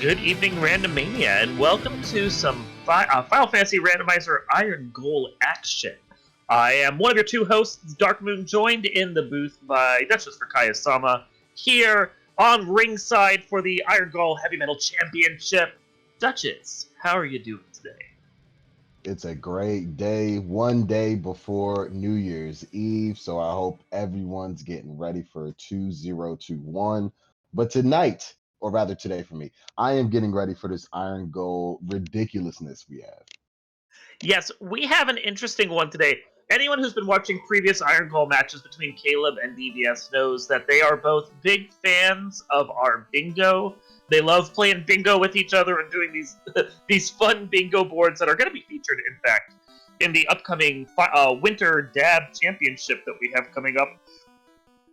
Good evening, Randomania, and welcome to some Final Fantasy Randomizer Irongol action. I am one of your two hosts, Dark Moon, joined in the booth by Duchess Furuya-sama, here on ringside for the Irongol Heavy Metal Championship. Duchess, how are you doing today? It's a great day, one day before New Year's Eve, so I hope everyone's getting ready for 2021. But tonight, or rather today for me, I am getting ready for this Irongol ridiculousness we have. Yes, we have an interesting one today. Anyone who's been watching previous Irongol matches between Caleb and DVS knows that they are both big fans of our bingo. They love playing bingo with each other and doing these fun bingo boards that are going to be featured, in fact, in the upcoming Winter Dab Championship that we have coming up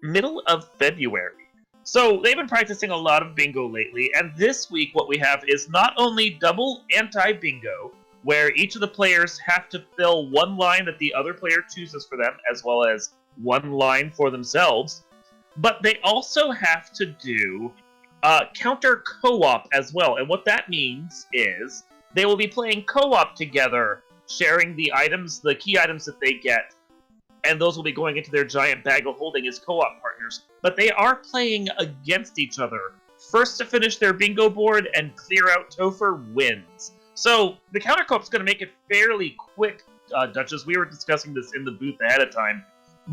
middle of February. So they've been practicing a lot of bingo lately, and this week what we have is not only double anti-bingo, where each of the players have to fill one line that the other player chooses for them, as well as one line for themselves, but they also have to do counter co-op as well. And what that means is they will be playing co-op together, sharing the items, the key items that they get, and those will be going into their giant bag of holding as co-op partners. But they are playing against each other. First to finish their bingo board and clear out Topher wins. So the counter co-op is going to make it fairly quick, Duchess. We were discussing this in the booth ahead of time.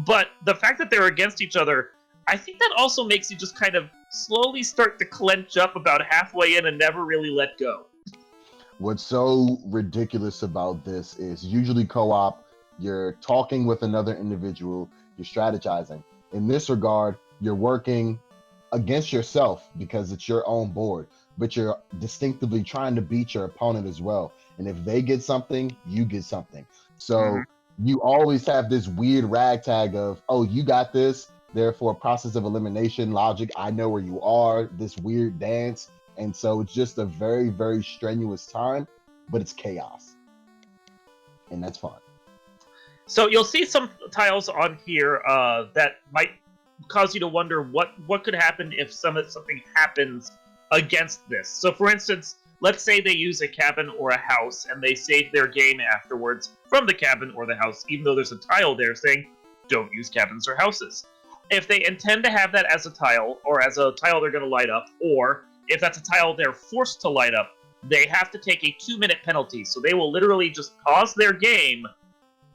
But the fact that they're against each other, I think that also makes you just kind of slowly start to clench up about halfway in and never really let go. What's so ridiculous about this is usually co-op, you're talking with another individual, you're strategizing. In this regard, you're working against yourself because it's your own board, but you're distinctively trying to beat your opponent as well. And if they get something, you get something. So you always have this weird ragtag of, oh, you got this, therefore process of elimination logic, I know where you are, this weird dance. And so it's just a very, very strenuous time, but it's chaos. And that's fun. So you'll see some tiles on here that might cause you to wonder what could happen if something happens against this. So for instance, let's say they use a cabin or a house and they save their game afterwards from the cabin or the house, even though there's a tile there saying don't use cabins or houses. If they intend to have that as a tile, or as a tile they're going to light up, or if that's a tile they're forced to light up, they have to take a 2-minute penalty. So they will literally just pause their game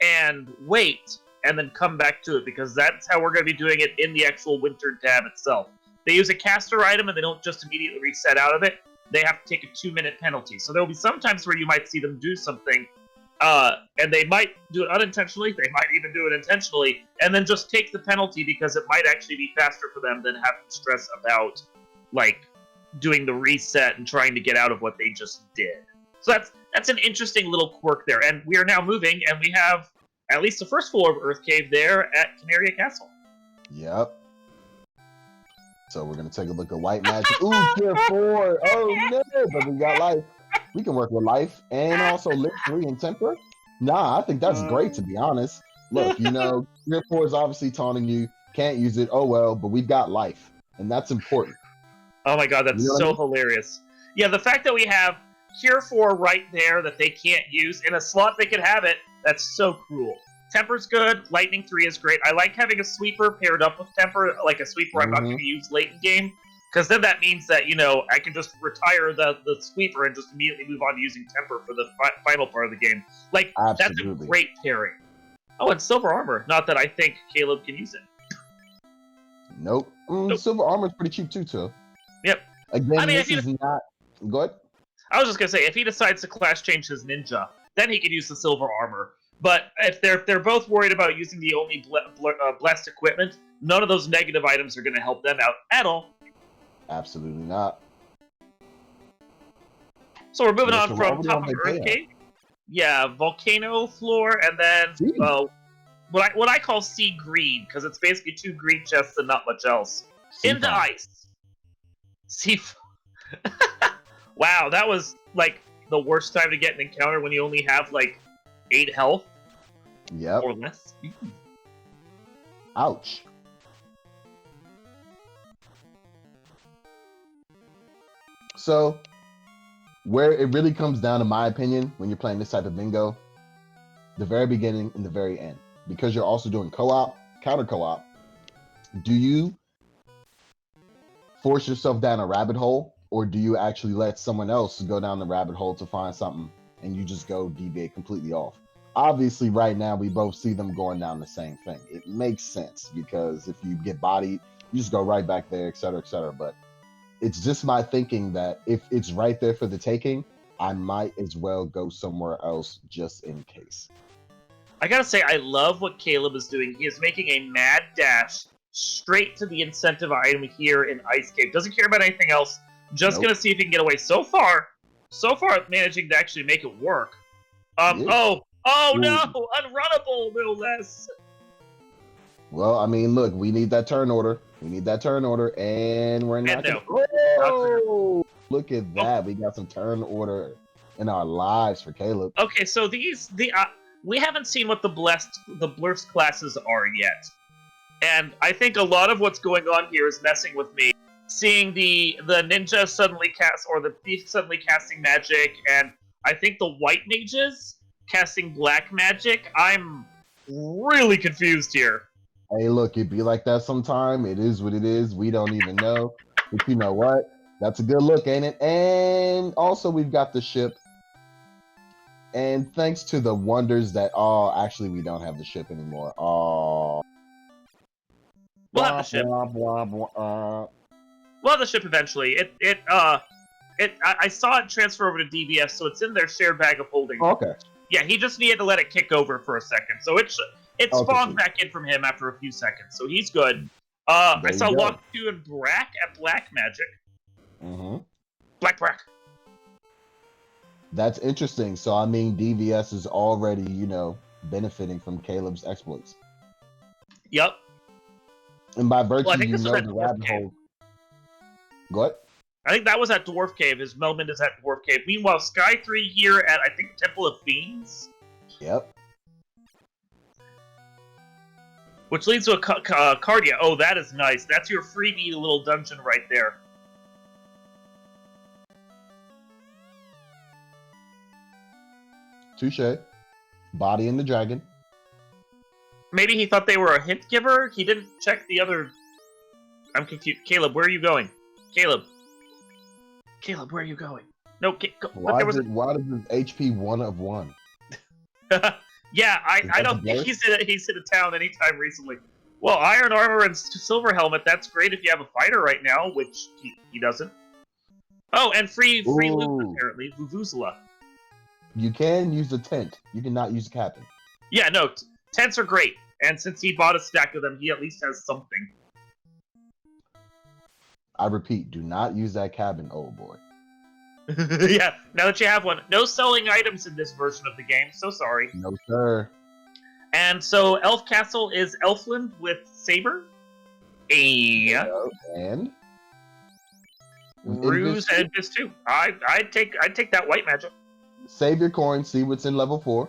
and wait, and then come back to it, because that's how we're going to be doing it in the actual Winter Dab itself. They use a caster item, and they don't just immediately reset out of it. They have to take a 2-minute penalty. So there will be some times where you might see them do something, and they might do it unintentionally, they might even do it intentionally, and then just take the penalty because it might actually be faster for them than having to stress about, like, doing the reset and trying to get out of what they just did. So that's an interesting little quirk there. And we are now moving, and we have at least the first floor of Earth Cave there at Canaria Castle. Yep. So we're going to take a look at White Magic. Ooh, tier 4. Oh, no. But we got life. We can work with life and also live 3 and temper. Nah, I think that's great, to be honest. Look, tier 4 is obviously taunting you. Can't use it. Oh, well, but we've got life. And that's important. Oh my god, that's hilarious. Yeah, the fact that we have Cure 4 right there that they can't use in a slot they could have it, that's so cruel. Temper's good, Lightning 3 is great. I like having a sweeper paired up with Temper, like a sweeper I'm not going to use late in game, because then that means that, I can just retire the sweeper and just immediately move on to using Temper for the final part of the game. Like, Absolutely. That's a great pairing. Oh, and Silver Armor. Not that I think Caleb can use it. Nope. Silver Armor is pretty cheap too. Yep. Again, this is not... Go ahead. I was just going to say, if he decides to class change his ninja, then he could use the Silver Armor. But if they're both worried about using the only blessed equipment, none of those negative items are going to help them out at all. Absolutely not. So we're moving on from top of Earth Cave. Yeah, Volcano floor, and then what I call Sea Green, because it's basically 2 green chests and not much else. Into ice. Sea. Wow, that was like the worst time to get an encounter when you only have like 8 health. Yep. Or less. Ouch. So Where it really comes down, in my opinion, when you're playing this type of bingo, the very beginning and the very end, because you're also doing co-op, counter co-op. Do you force yourself down a rabbit hole, or do you actually let someone else go down the rabbit hole to find something, and you just go deviate completely off? Obviously, right now we both see them going down the same thing. It makes sense because if you get bodied, you just go right back there, et cetera, et cetera. But it's just my thinking that if it's right there for the taking, I might as well go somewhere else just in case. I gotta say, I love what Caleb is doing. He is making a mad dash straight to the incentive item here in Ice Cave. Doesn't care about anything else. Just gonna see if he can get away. So far, managing to actually make it work. Oh no! Unrunnable, no less. Well, I mean, look, we need that turn order. And we're not. Look at that. We got some turn order in our lives for Caleb. Okay, so we haven't seen what the blessed classes are yet, and I think a lot of what's going on here is messing with me. Seeing the ninja suddenly cast, or the thief suddenly casting magic, and I think the white mages casting black magic. I'm really confused here. Hey, look, it be like that sometime. It is what it is. We don't even know. But you know what? That's a good look, ain't it? And also, we've got the ship. And thanks to the wonders that, actually, we don't have the ship anymore. We'll have the ship. We'll have the ship eventually. I saw it transfer over to DVS, so it's in their shared bag of holding. Okay. Yeah, he just needed to let it kick over for a second, so it spawned back in from him after a few seconds, so he's good. I saw Walk 2 and Brack at Black Magic. Mm-hmm. Black Brack. That's interesting. So, I mean, DVS is already, benefiting from Caleb's exploits. Yep. And by virtue, the rabbit hole. Go ahead. I think that was at Dwarf Cave. His moment is at Dwarf Cave. Meanwhile, Sky 3 here at, I think, Temple of Fiends. Yep. Which leads to a Cardia. Oh, that is nice. That's your freebie little dungeon right there. Touche. Body and the dragon. Maybe he thought they were a hint giver? He didn't check the other... I'm confused. Caleb, where are you going? Caleb, where are you going? No, why does it HP 1 of 1? Yeah, I don't think he's hit a town anytime recently. Well, Iron Armor and Silver Helmet, that's great if you have a fighter right now, which he doesn't. Oh, and free loot, apparently. Vuvuzela. You can use a tent. You cannot use a cabin. Yeah, no, tents are great. And since he bought a stack of them, he at least has something. I repeat, do not use that cabin, old boy. Yeah, now that you have one. No selling items in this version of the game, so sorry. No, sir. And so Elf Castle is Elfland with Saber. And? Ruse and Invis too. I'd take that white magic. Save your coin, see what's in level 4.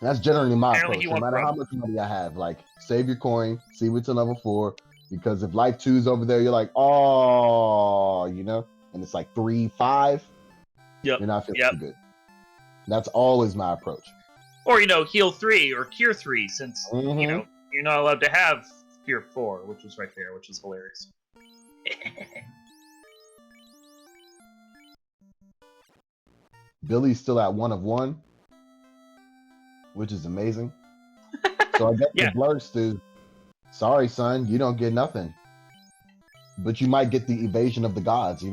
That's generally my approach. No matter how much money I have, save your coin, see what's in level 4. Because if Life 2 is over there, you're like, and it's like 3, 5. Yep. You're not feeling too good. That's always my approach. Or heal 3 or cure 3, since you're not allowed to have cure 4, which was right there, which is hilarious. Billy's still at 1 of 1. Which is amazing. So I guess the blurst is, sorry, son, you don't get nothing. But you might get the evasion of the gods,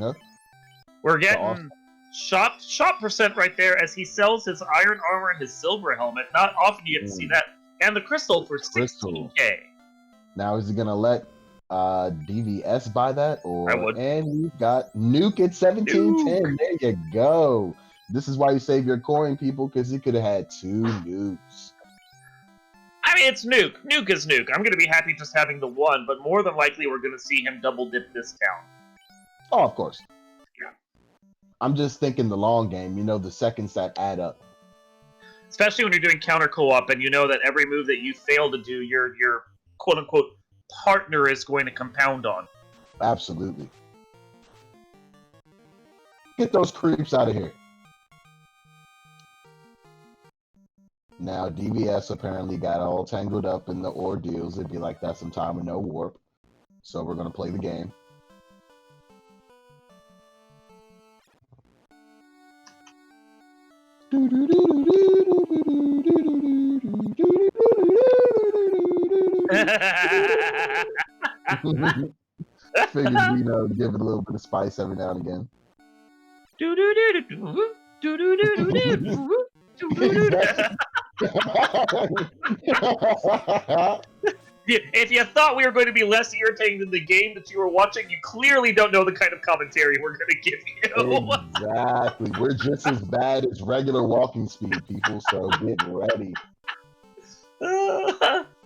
We're getting shop percent right there as he sells his iron armor and his silver helmet. Not often you get to see that. And the crystal for 16k. Now, is he going to let DVS buy that? I would. And we've got Nuke at 1710. There you go. This is why you save your coin, people, because he could have had 2 nukes. I mean, it's Nuke. Nuke is Nuke. I'm going to be happy just having the 1, but more than likely we're going to see him double dip this town. Oh, of course. Yeah. I'm just thinking the long game, the seconds that add up. Especially when you're doing counter co-op and you know that every move that you fail to do, your quote-unquote partner is going to compound on. Absolutely. Get those creeps out of here. Now, DVS apparently got all tangled up in the ordeals. It'd be like that sometime with no warp. So we're going to play the game. Figured, give it a little bit of spice every now and again. If you thought we were going to be less irritating than the game that you were watching, you clearly don't know the kind of commentary we're going to give you. Exactly. We're just as bad as regular walking speed, people, so get ready.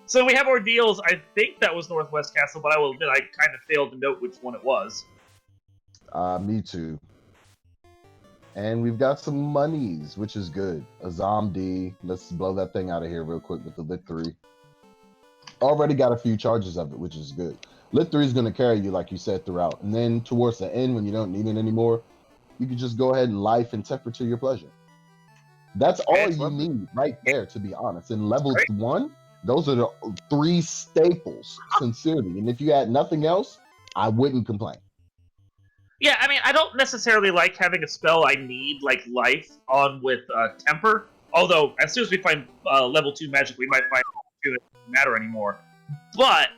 So we have ordeals. I think that was Northwest Castle, but I will admit I kind of failed to note which one it was. Me too. And we've got some monies, which is good. A Zomd. Let's blow that thing out of here real quick with the Lit 3. Already got a few charges of it, which is good. Lit 3 is going to carry you, like you said, throughout. And then towards the end, when you don't need it anymore, you can just go ahead and life and temper to your pleasure. That's all you need right there, to be honest. In level 1, those are the 3 staples, sincerely. And if you had nothing else, I wouldn't complain. Yeah, I mean, I don't necessarily like having a spell I need, like life, on with temper. Although, as soon as we find level 2 magic, we might find it doesn't matter anymore. But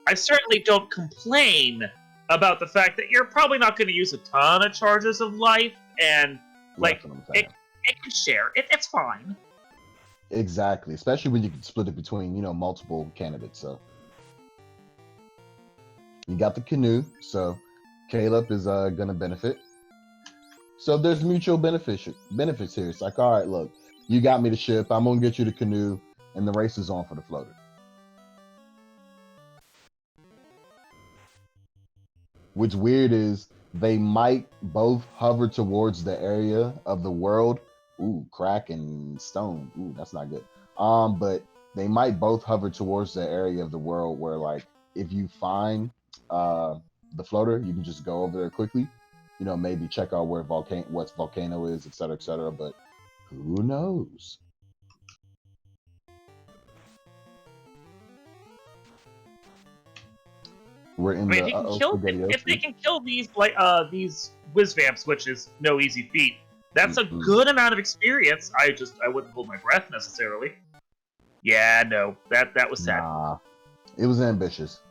I certainly don't complain about the fact that you're probably not going to use a ton of charges of life, and like it can share. It's fine. Exactly, especially when you can split it between multiple candidates. So you got the canoe, so Caleb is gonna benefit. So there's mutual benefits here. It's like, all right, look, you got me the ship, I'm gonna get you the canoe, and the race is on for the floater. What's weird is they might both hover towards the area of the world. Ooh, crack and stone. Ooh, that's not good. But they might both hover towards the area of the world where, like, if you find the floater, you can just go over there quickly. Maybe check out where what volcano is, etc., etc. But who knows? We're in if they can kill these whiz vamps, which is no easy feat, that's a good amount of experience. I wouldn't hold my breath necessarily. Yeah, no, that was sad. Nah, it was ambitious.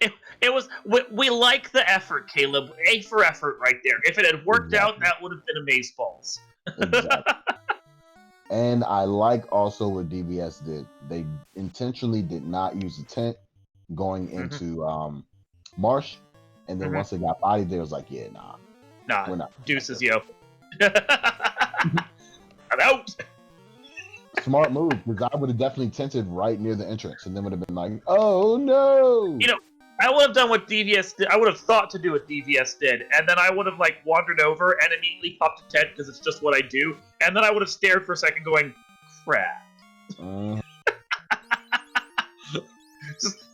It was. We like the effort, Caleb. A for effort, right there. If it had worked out, that would have been amazeballs. Exactly. And I like also what DVS did. They intentionally did not use the tent going into Marsh, and then once they got bodied, they was like, yeah, nah, we're not. Deuces, yo. I'm out. Smart move, because I would have definitely tented right near the entrance, and then would have been like, oh no. I would have done what DVS did. I would have thought to do what DVS did, and then I would have wandered over and immediately popped a tent because it's just what I do, and then I would have stared for a second, going, "Crap."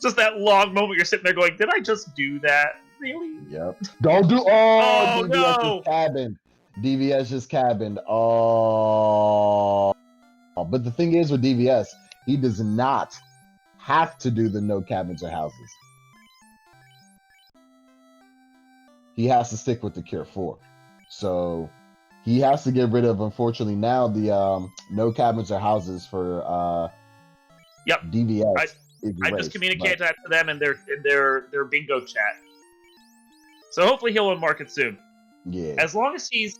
Just that long moment you're sitting there going, "Did I just do that? Really?" Yep. Don't do. Oh, DVS no! Just cabined. DVS just cabined. Oh. But the thing is with DVS, he does not have to do the no cabins or houses. He has to stick with the Cure 4. So he has to get rid of, unfortunately, now the no cabins or houses for DVS. I just communicated that to them in their bingo chat. So hopefully he'll unmark it soon. Yeah. As long as he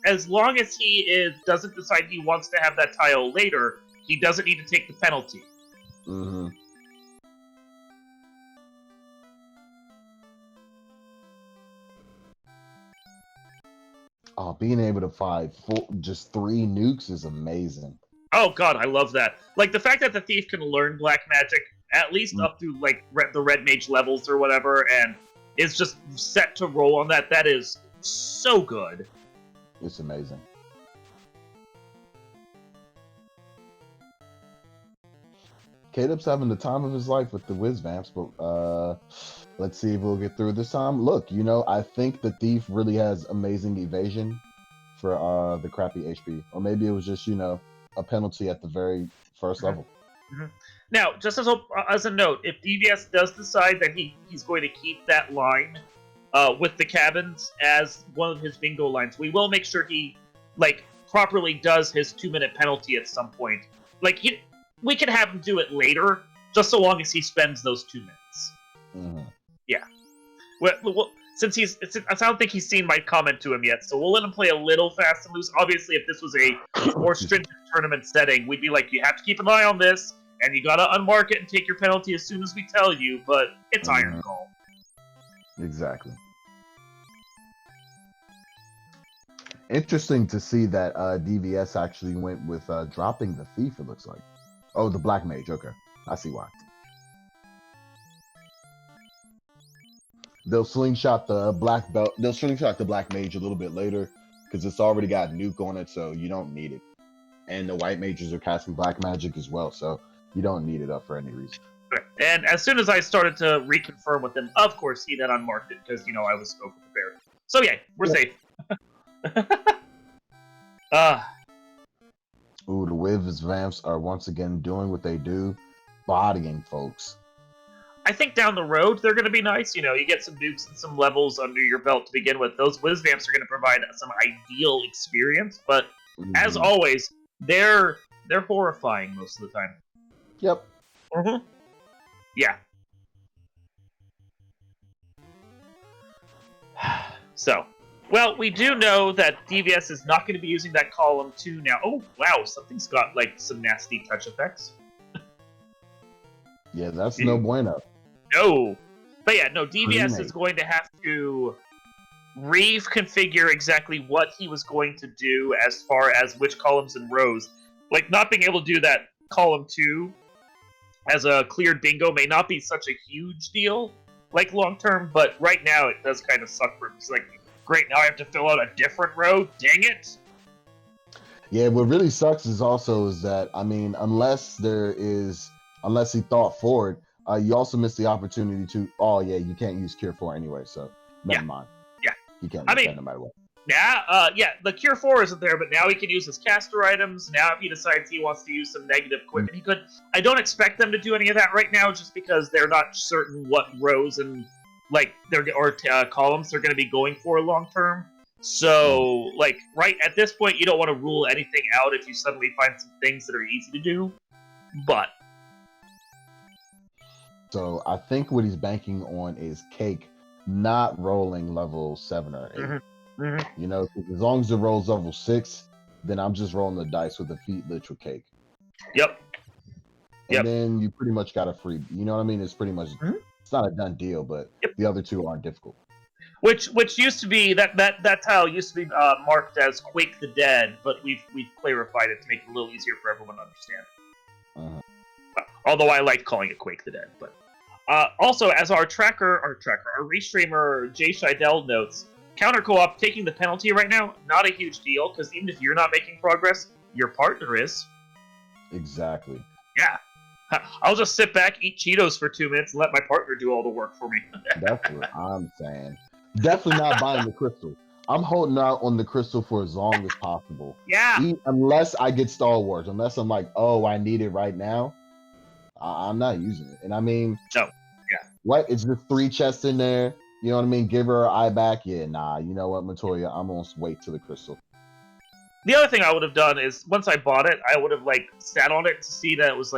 doesn't decide he wants to have that tile later, he doesn't need to take the penalty. Mm-hmm. Oh, being able to find just 3 nukes is amazing. Oh god, I love that. Like, the fact that the thief can learn black magic, at least up through, the red mage levels or whatever, and is just set to roll on that is so good. It's amazing. Caleb's having the time of his life with the whiz vamps, but Let's see if we'll get through this time. Look, I think the thief really has amazing evasion for the crappy HP. Or maybe it was just, a penalty at the very first level. Now, just as a note, if DVS does decide that he's going to keep that line with the cabins as one of his bingo lines, we will make sure he properly does his 2-minute penalty at some point. We can have him do it later, just so long as he spends those 2 minutes. Mm-hmm. Yeah. Well, since I don't think he's seen my comment to him yet, so we'll let him play a little fast and loose. Obviously, if this was a more stringent tournament setting, we'd be like, you have to keep an eye on this, and you gotta unmark it and take your penalty as soon as we tell you, but it's Irongol. Exactly. Interesting to see that DVS actually went with dropping the thief, it looks like. Oh, the black mage, okay. I see why. They'll slingshot the black belt. They'll slingshot the black mage a little bit later because it's already got nuke on it, so you don't need it. And the white mages are casting black magic as well, so you don't need it up for any reason. And as soon as I started to reconfirm with him, of course he then unmarked it because I was over-prepared. So yeah, we're safe. Ooh, the Wiz Vamps are once again doing what they do, bodying folks. I think down the road they're going to be nice. You get some nukes and some levels under your belt to begin with. Those Wiz Vamps are going to provide some ideal experience, but as always, they're horrifying most of the time. Yep. Yeah. So, well, we do know that DVS is not going to be using that column 2 now. Oh, wow, something's got, some nasty touch effects. Yeah, that's no bueno. No. But yeah, no, DVS is going to have to reconfigure exactly what he was going to do as far as which columns and rows. Not being able to do that column 2 as a cleared bingo may not be such a huge deal, long term, but right now it does kind of suck for him. It's great, now I have to fill out a different row? Dang it! Yeah, what really sucks is that, unless he thought forward, you also missed the opportunity to, you can't use Cure 4 anyway, so never mind. Yeah. You can't use that no matter what. Yeah, the Cure 4 isn't there, but now he can use his caster items. Now if he decides he wants to use some negative equipment, he could. I don't expect them to do any of that right now, just because they're not certain what rows and, columns they're going to be going for long term. So, right at this point, you don't want to rule anything out if you suddenly find some things that are easy to do, but... So I think what he's banking on is Cake not rolling level 7 or 8. As long as it rolls level 6, then I'm just rolling the dice with the feet lich with Cake. Yep. And then you pretty much got a free. You know what I mean? It's pretty much it's not a done deal, but the other two aren't difficult. Which used to be that tile used to be marked as Quake the Dead, but we've clarified it to make it a little easier for everyone to understand. Although I like calling it Quake the Dead, but also as our restreamer Jay Scheidel notes, counter co-op taking the penalty right now, not a huge deal, because even if you're not making progress, your partner is. Exactly. Yeah. I'll just sit back, eat Cheetos for 2 minutes, and let my partner do all the work for me. That's what I'm saying. Definitely not buying the crystal. I'm holding out on the crystal for as long as possible. Yeah. Unless I get Star Wars. Unless I'm like, oh, I need it right now. I'm not using it. And no. Yeah. What? It's just 3 chests in there. You know what I mean? Give her her eye back. Yeah, nah. You know what, Matoya? I'm going to wait till the crystal. The other thing I would have done is, once I bought it, I would have, sat on it to see that it was,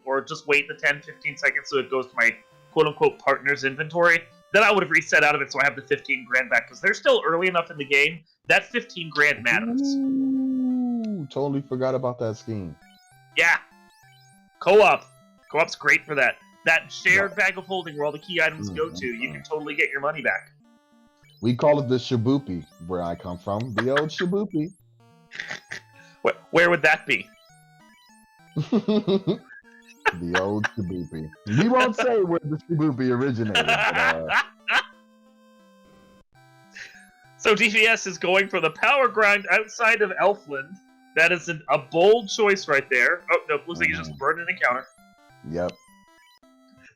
or just wait the 10, 15 seconds so it goes to my quote-unquote partner's inventory. Then I would have reset out of it so I have the 15 grand back, because they're still early enough in the game. That 15 grand matters. Ooh, totally forgot about that scheme. Yeah. Co-op. Co-op's great for that. That shared bag of holding where all the key items go to, you can totally get your money back. We call it the shaboopy, where I come from. The old shaboopy. Where would that be? The old shaboopy. We won't say where the shaboopy originated. But, So DVS is going for the power grind outside of Elfland. That is a bold choice right there. Oh, no, looks like he's just burning the counter. Yep.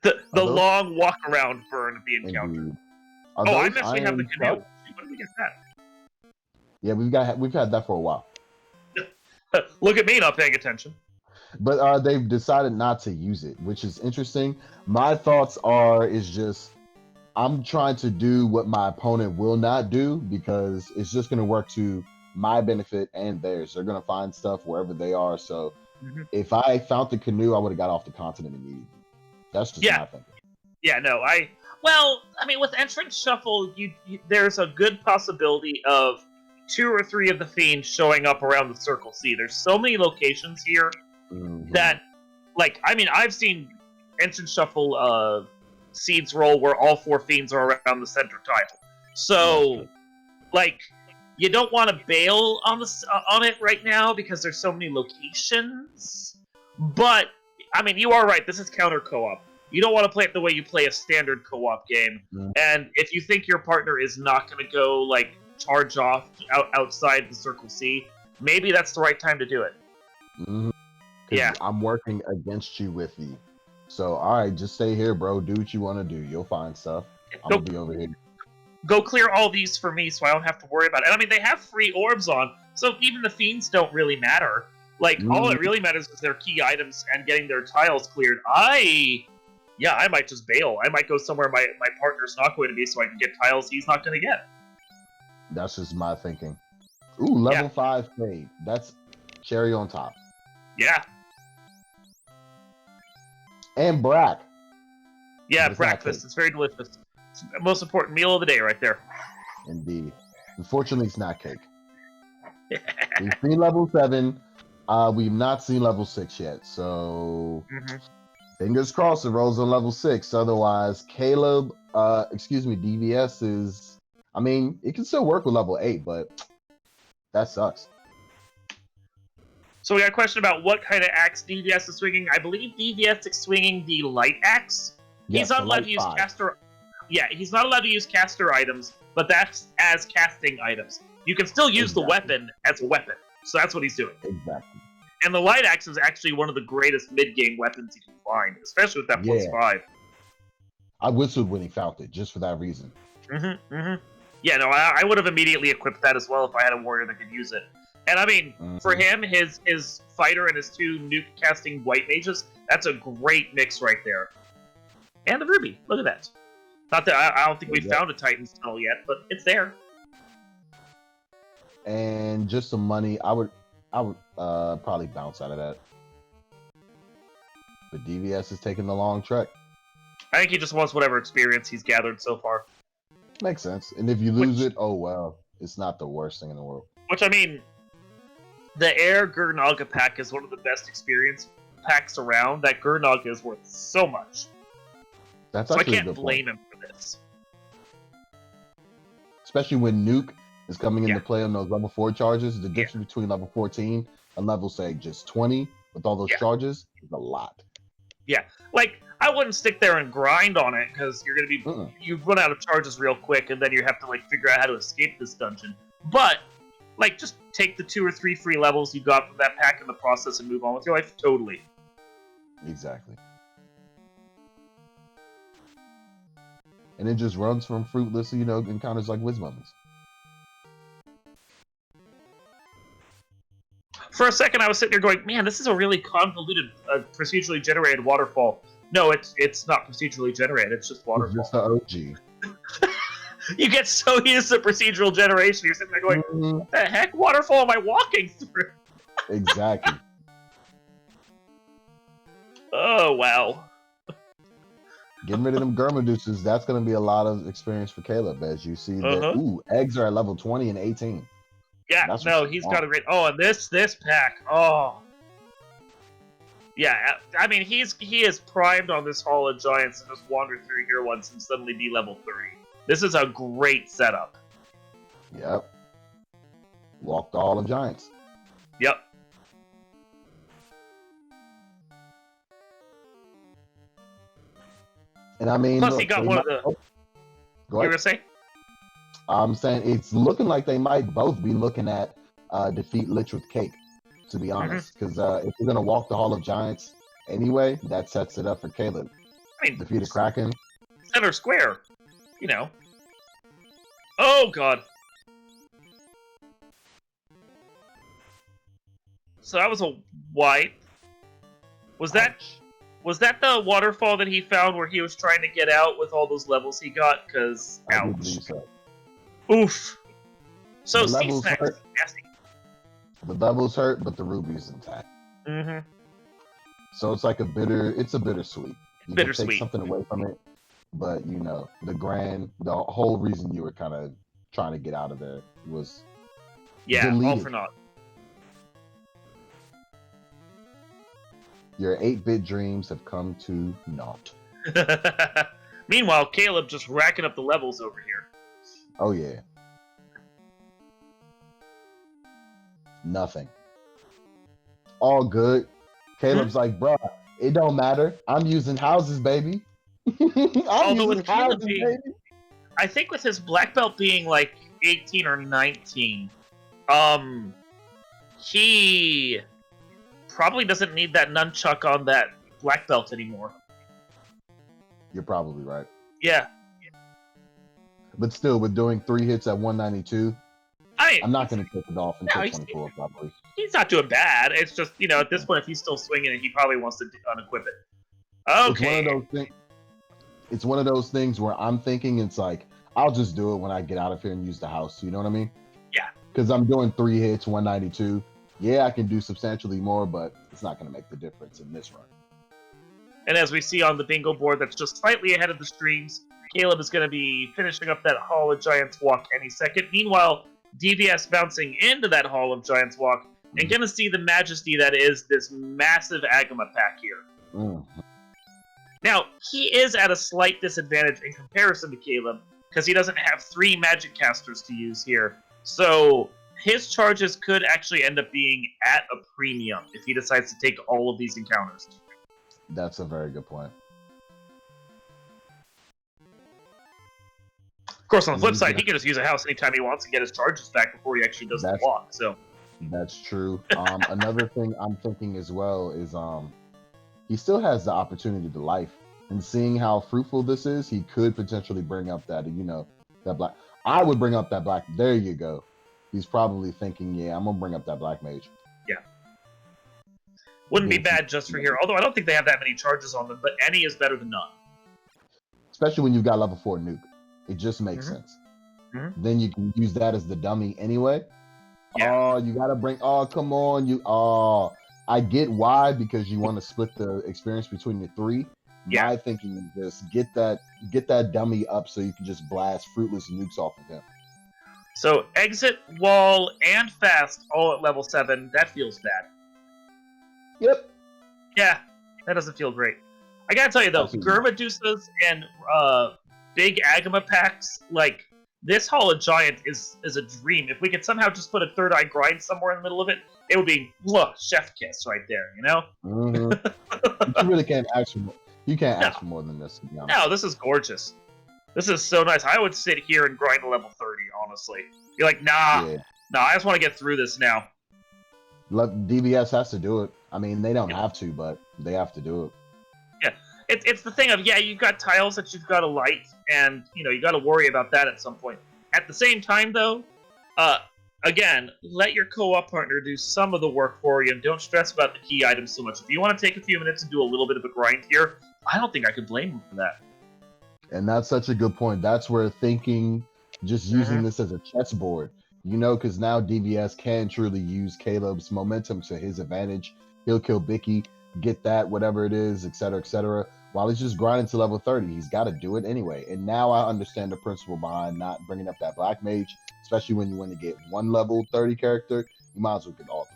The those- long walk around burn of the encounter. Indeed. Are Oh, I those actually have the iron canoe. trucks? When did we get that? Yeah, we've had that for a while. Look at me not paying attention. But they've decided not to use it, which is interesting. My thoughts is just I'm trying to do what my opponent will not do because it's just going to work to my benefit and theirs. They're going to find stuff wherever they are. So if I found the canoe, I would have got off the continent immediately. That's just my thinking. Yeah, no, well, I mean, with entrance shuffle, there's a good possibility of 2 or 3 of the fiends showing up around the Circle C. There's so many locations here that, like, I mean, I've seen entrance shuffle seeds roll where all 4 fiends are around the center tile. So, like, you don't want to bail on it right now because there's so many locations. But I mean, you are right. This is counter co-op. You don't want to play it the way you play a standard co-op game. And if you think your partner is not going to go like charge off outside the Circle C, maybe that's the right time to do it. Yeah, I'm working against you with you. So, all right, just stay here, bro. Do what you want to do. You'll find stuff. I'm gonna be over here. Go clear all these for me, so I don't have to worry about it. And I mean, they have free orbs on, so even the fiends don't really matter. Like, all it really matters is their key items and getting their tiles cleared. I might just bail. I might go somewhere my partner's not going to be, so I can get tiles he's not going to get. That's just my thinking. Ooh, level 5 fade. That's cherry on top. Yeah. And brack. Yeah, breakfast. It's very delicious. It's the most important meal of the day right there. Indeed. Unfortunately, it's not cake. We've seen level 7. We've not seen level 6 yet, so fingers crossed it rolls on level 6. Otherwise, DVS is, I mean, it can still work with level 8, but that sucks. So we got a question about what kind of axe DVS is swinging. I believe DVS is swinging the light axe. He's not allowed to use caster. Yeah, he's not allowed to use caster items, but that's as casting items. You can still use the weapon as a weapon. So that's what he's doing. Exactly. And the light axe is actually one of the greatest mid-game weapons you can find, especially with that +5. I whistled when he found it, just for that reason. Yeah, no, I would have immediately equipped that as well if I had a warrior that could use it. And I mean, for him, his fighter and his 2 nuke-casting white mages, that's a great mix right there. And the ruby, look at that. Not that I don't think we found a Titan's tunnel yet, but it's there. And just some money, I would probably bounce out of that. But DVS is taking the long trek. I think he just wants whatever experience he's gathered so far. Makes sense. And if you lose it, oh well, it's not the worst thing in the world. Which, I mean, the Air Gurnaga pack is one of the best experience packs around. That Gurnaga is worth so much. That's so I can't blame him for this. Especially when Nuke is coming into play on those level 4 charges. The difference between level 14 and level, say, just 20 with all those charges is a lot. Yeah, like, I wouldn't stick there and grind on it, because you're going to be... You run out of charges real quick, and then you have to, like, figure out how to escape this dungeon. But, like, just take the 2 or 3 free levels you got from that pack in the process and move on with your life. Totally. Exactly. And it just runs from fruitless, encounters like Wiz Mummies. For a second, I was sitting there going, man, this is a really convoluted, procedurally generated waterfall. No, it's not procedurally generated, it's just waterfall. It's just the OG. You get so used to procedural generation, you're sitting there going, what the heck waterfall am I walking through? Exactly. Oh, wow. Getting rid of them Germaduces, that's going to be a lot of experience for Caleb, as you see that, eggs are at level 20 and 18. Yeah, no, he's got a great... Oh, and this pack, oh. Yeah, I mean, he is primed on this Hall of Giants to just wander through here once and suddenly be level 3. This is a great setup. Yep. Walk the Hall of Giants. Yep. And I mean... Plus, he got one of the... Go ahead. You were going to say? I'm saying it's looking like they might both be looking at defeat Lich with Cake, to be honest. Because if you're going to walk the Hall of Giants anyway, that sets it up for Caleb. I mean, Defeat a Kraken. center square. You know. Oh god. So that was a wipe. Was that the waterfall that he found where he was trying to get out with all those levels he got? Because I do ouch. believe so. Oof. So The levels Sea Snacks hurt. is nasty. The levels hurt, but the ruby's intact. Mm-hmm. So it's like it's a bittersweet. You can Bittersweet. take something away from it, but you know, the whole reason you were kind of trying to get out of there was Yeah, all deleted. for naught. Your 8-bit dreams have come to naught. Meanwhile, Caleb just racking up the levels over here. Oh yeah. Nothing. All good. Caleb's like, bruh, it don't matter. I'm using houses, baby. Although with Caleb being, I think with his black belt being like 18 or 19, he probably doesn't need that nunchuck on that black belt anymore. You're probably right. Yeah. But still, with doing 3 hits at 192, I'm not going to take it off until 24, probably. He's not doing bad. It's just, you know, at this point, if he's still swinging it, he probably wants to unequip it. Okay. It's one of those things where I'm thinking it's like, I'll just do it when I get out of here and use the house. You know what I mean? Yeah. Because I'm doing 3 hits, 192. Yeah, I can do substantially more, but it's not going to make the difference in this run. And as we see on the bingo board that's just slightly ahead of the streams, Caleb is going to be finishing up that Hall of Giants walk any second. Meanwhile, DVS bouncing into that Hall of Giants walk and going to see the majesty that is this massive Agama pack here. Mm-hmm. Now, he is at a slight disadvantage in comparison to Caleb because he doesn't have 3 magic casters to use here. So his charges could actually end up being at a premium if he decides to take all of these encounters. That's a very good point. Of course, on the flip side, he can just use a house anytime he wants and get his charges back before he actually does the walk. So that's true. Another thing I'm thinking as well is he still has the opportunity to life. And seeing how fruitful this is, he could potentially bring up that, you know, that black. I would bring up that black. There you go. He's probably thinking, yeah, I'm gonna bring up that black mage. Yeah. Wouldn't be bad just for here. Although I don't think they have that many charges on them, but any is better than none. Especially when you've got level 4 nuke. It just makes sense. Mm-hmm. Then you can use that as the dummy anyway. Yeah. Oh, you gotta bring. Oh, come on, I get why, because you want to split the experience between the 3. Yeah. My thinking is just get that dummy up so you can just blast fruitless nukes off of him. So exit, wall, and fast all at level 7. That feels bad. Yep. Yeah, that doesn't feel great. I gotta tell you though, Gurmadusas and big Agama packs, like this Hall of Giant is a dream. If we could somehow just put a Third Eye Grind somewhere in the middle of it, it would be chef kiss right there, you know? Mm-hmm. You really can't ask for more. You can't ask for more than this, to be honest. No, this is gorgeous. This is so nice. I would sit here and grind to level 30, honestly. You're like, nah, I just want to get through this now. DVS has to do it. I mean, they don't have to, but they have to do it. Yeah, it's the thing of, you've got tiles that you've got to light, and, you got to worry about that at some point. At the same time, though, again, let your co-op partner do some of the work for you, and don't stress about the key items so much. If you want to take a few minutes and do a little bit of a grind here, I don't think I could blame him for that. And that's such a good point. That's where thinking, just using this as a chessboard, because now DVS can truly use Caleb's momentum to his advantage. He'll kill Bicky, get that, whatever it is, etc., while he's just grinding to level 30. He's got to do it anyway. And now I understand the principle behind not bringing up that black mage, especially when you want to get one level 30 character. You might as well get all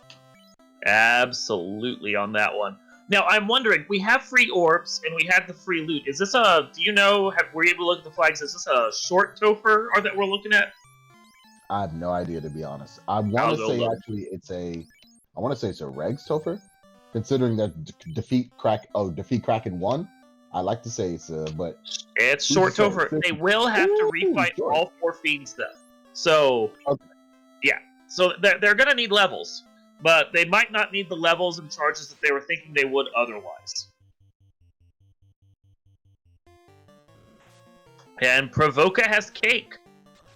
3. Absolutely on that one. Now, I'm wondering, we have free orbs, and we had the free loot. Is this were you able to look at the flags? Is this a short Topher that we're looking at? I have no idea, to be honest. I want to say, actually, it's a Regs Topher, considering that defeat Kraken 1. I like to say it's but it's short Topher. They will have to refight all 4 fiends, though. So, yeah. So, they're going to need levels. But they might not need the levels and charges that they were thinking they would otherwise. And Provoca has cake.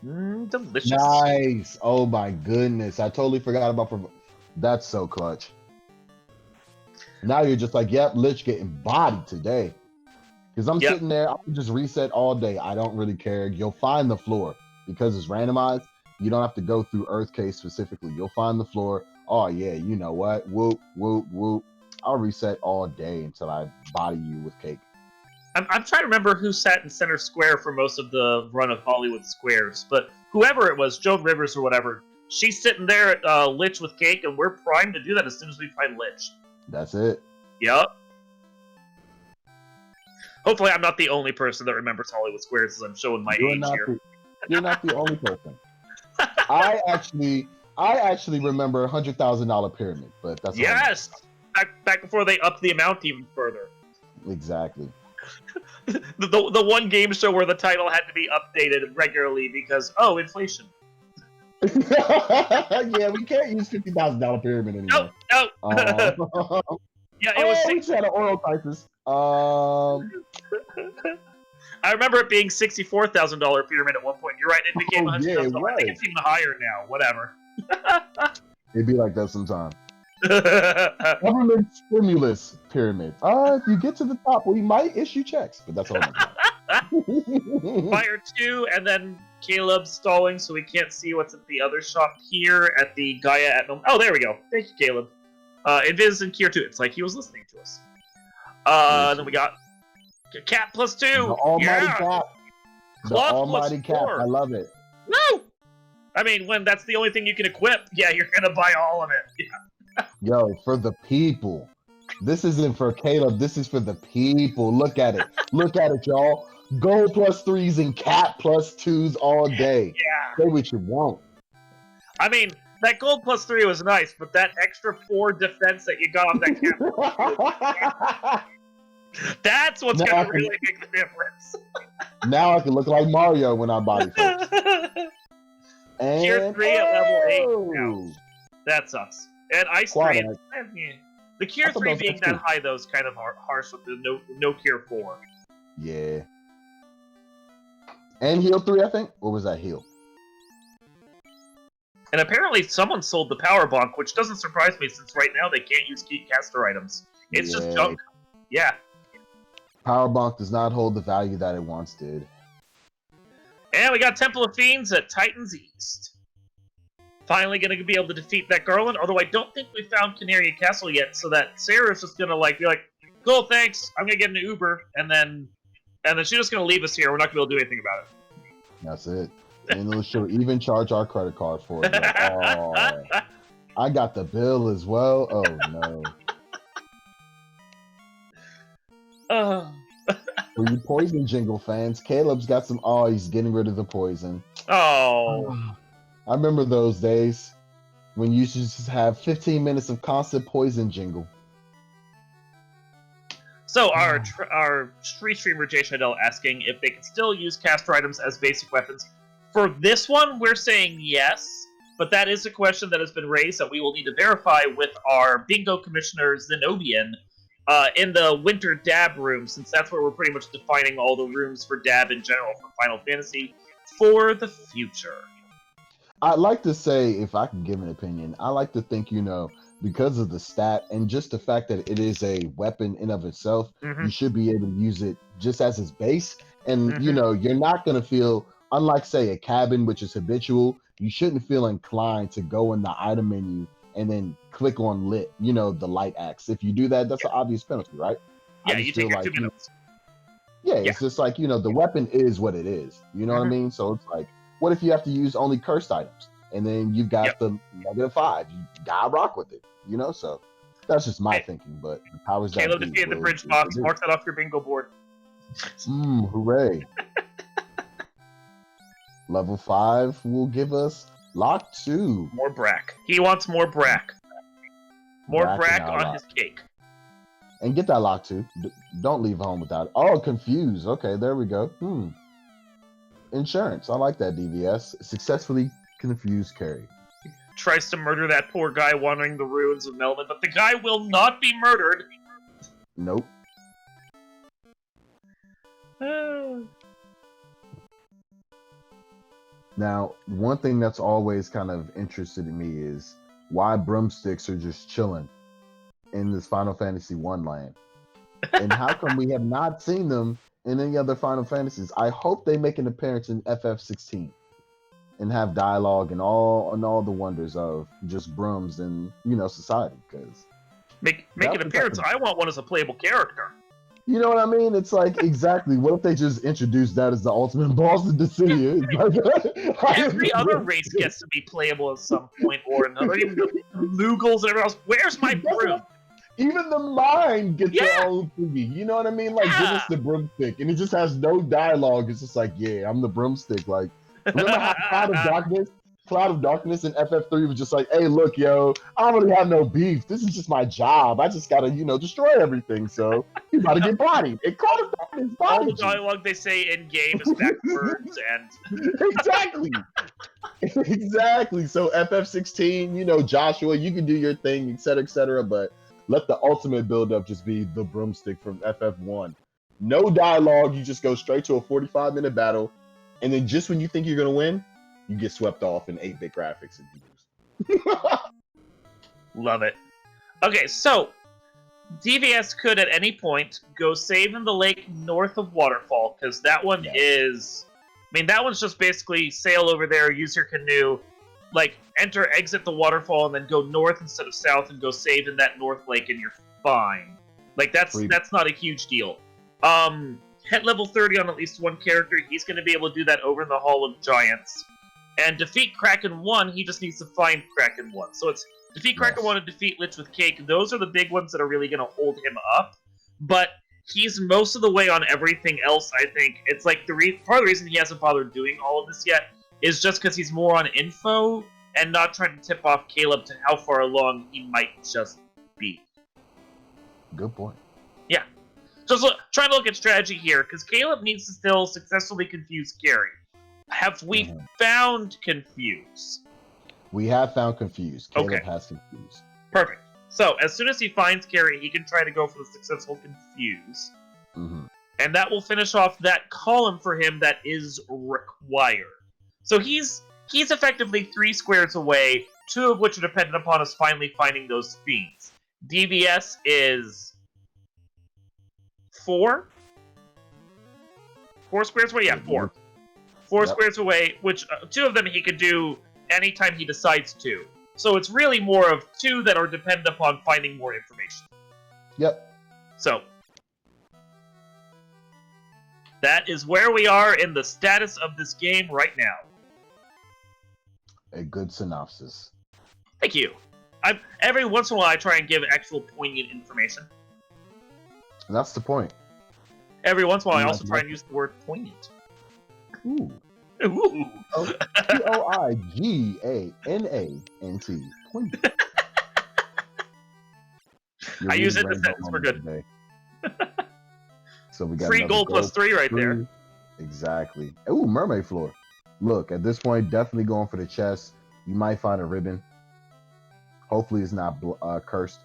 Delicious. Nice. Oh my goodness. I totally forgot about That's so clutch. Now you're just like, yep, Lich getting bodied today. Because I'm sitting there, I can just reset all day. I don't really care. You'll find the floor. Because it's randomized, you don't have to go through Earth Case specifically. You'll find the floor. Oh yeah, you know what? Whoop, whoop, whoop. I'll reset all day until I body you with cake. I'm trying to remember who sat in center square for most of the run of Hollywood Squares, but whoever it was, Joan Rivers or whatever, she's sitting there at Lich with cake, and we're primed to do that as soon as we find Lich. That's it. Yep. Hopefully I'm not the only person that remembers Hollywood Squares as I'm showing my age here. You're not the only person. I actually remember $100,000 pyramid, but that's yes! Back before they upped the amount even further. Exactly. the one game show where the title had to be updated regularly because, inflation. Yeah, we can't use $50,000 pyramid anymore. No. Yeah, it was. We just had an oil crisis. I remember it being $64,000 pyramid at one point. You're right. It became $100,000. Yeah, I think it's even higher now. Whatever. It'd be like that sometime. Government stimulus pyramid. If you get to the top, we might issue checks, but that's all. Fire 2, and then Caleb stalling, so we can't see what's at the other shop here at the Gaia at no. Oh, there we go. Thank you, Caleb. Invis and Kier 2. It's like he was listening to us. Then we got Cat +2. The almighty Cat. The almighty Cat. I love it. Woo! I mean, when that's the only thing you can equip, yeah, you're gonna buy all of it. Yeah. Yo, for the people. This isn't for Caleb. This is for the people. Look at it. Look at it, y'all. Gold +3s and Cat +2s all day. Yeah. Say what you want. I mean, that gold +3 was nice, but that extra 4 defense that you got off that Cat, that's what's gonna really make the difference. Now I can look like Mario when I body folks. And Tier 3 at level 8 now. That sucks. And Ice 3. The Tier 3 being that high, though, is kind of harsh with the no Tier 4. Yeah. And heal 3, I think? Or was that heal? And apparently someone sold the Power Bonk, which doesn't surprise me since right now they can't use key caster items. It's just junk. Yeah. Power Bonk does not hold the value that it once did. And we got Temple of Fiends at Titan's East. Finally going to be able to defeat that Garland, although I don't think we found Canaria Castle yet, so that Sarah's just going to be like, cool, thanks, I'm going to get an Uber, and then she's just going to leave us here. We're not going to be able to do anything about it. That's it. And she'll even charge our credit card for it. Like, oh, I got the bill as well. Oh, no. For you Poison Jingle fans, Caleb's got some. Oh, he's getting rid of the poison. Oh. I remember those days when you used to just have 15 minutes of constant Poison Jingle. So our street streamer Jay Shadell asking if they can still use caster items as basic weapons. For this one, we're saying yes, but that is a question that has been raised that we will need to verify with our bingo commissioner Zenobian in the winter dab room, since that's where we're pretty much defining all the rooms for dab in general for Final Fantasy for the future. I'd like to say, if I can give an opinion, I like to think, because of the stat and just the fact that it is a weapon in of itself, you should be able to use it just as its base. And, you're not going to feel, unlike, say, a cabin, which is habitual, you shouldn't feel inclined to go in the item menu and then click on lit, the light axe. If you do that, that's an obvious penalty, right? Yeah, you take your 2 minutes. Yeah, it's just like, the weapon is what it is. You know what I mean? So it's like, what if you have to use only cursed items? And then you've got the -5. You gotta rock with it, So that's just my thinking. But the powers that Caleb defeated the bridge box. Mark that off your bingo board. Hooray! Level 5 will give us Lock 2. More Brack. He wants more Brack. More Brack on his cake. And get that Lock 2. Don't leave home without it. Oh, Confuse. Okay, there we go. Insurance. I like that, DVS. Successfully confuse carry. Tries to murder that poor guy wandering the ruins of Melvin, but the guy will not be murdered. Nope. Now, one thing that's always kind of interested in me is why broomsticks are just chilling in this Final Fantasy One land, and how come we have not seen them in any other Final Fantasies? I hope they make an appearance in FF16 and have dialogue and all the wonders of just brooms and society. Because Make an appearance. I want one as a playable character. you know what I mean? It's like exactly. What if they just introduce that as the ultimate boss of the city? It's like, Every other race gets to be playable at some point or another. Even the Moogles and everyone else. Where's my broom? Even the mind gets their own thingy. You know what I mean? Like, give us the broomstick, and it just has no dialogue. It's just like, yeah, I'm the broomstick. Like, remember how Cloud of Darkness in FF3 was just like, hey, look, yo, I don't really have no beef. This is just my job. I just gotta, destroy everything. So you gotta get bodied. And Cloud of Darkness all the bodied you. dialogue they say in game is backwards and Exactly. Exactly. So FF16, Joshua, you can do your thing, etc., but let the ultimate build-up just be the broomstick from FF1. No dialogue. You just go straight to a 45-minute battle, and then just when you think you're gonna win, you get swept off in 8-bit graphics and you lose. love it. Okay, so DVS could at any point go save in the lake north of Waterfall, because that one is... I mean, that one's just basically sail over there, use your canoe, like, exit the waterfall, and then go north instead of south and go save in that north lake, and you're fine. Like, that's not a huge deal. Hit level 30 on at least one character, he's going to be able to do that over in the Hall of Giants. And defeat Kraken 1, he just needs to find Kraken 1. So it's defeat Kraken 1 and defeat Lich with Cake. Those are the big ones that are really going to hold him up. But he's most of the way on everything else, I think. It's like part of the reason he hasn't bothered doing all of this yet is just because he's more on info and not trying to tip off Caleb to how far along he might just be. Good point. Yeah. Just trying to look at strategy here, because Caleb needs to still successfully confuse Carrie. Have we found Confuse? We have found Confuse. Caleb has Confuse. Perfect. So, as soon as he finds Carrie, he can try to go for the successful Confuse. Mm-hmm. And that will finish off that column for him that is required. So he's effectively 3 squares away, 2 of which are dependent upon us finally finding those fiends. DVS is 4? 4 squares away? Yeah, 4. 4 squares away, which 2 of them he could do anytime he decides to. So it's really more of 2 that are dependent upon finding more information. Yep. So that is where we are in the status of this game right now. A good synopsis. Thank you. Every once in a while I try and give actual poignant information. And that's the point. Every once in a while I also try and use the word poignant. Ooh. Ooh. Poignant. Poignant. I use it in the sentence. We're good. Today. So we got free gold plus 3 right there. Exactly. Ooh, mermaid floor. Look, at this point, definitely going for the chest. You might find a ribbon. Hopefully it's not cursed.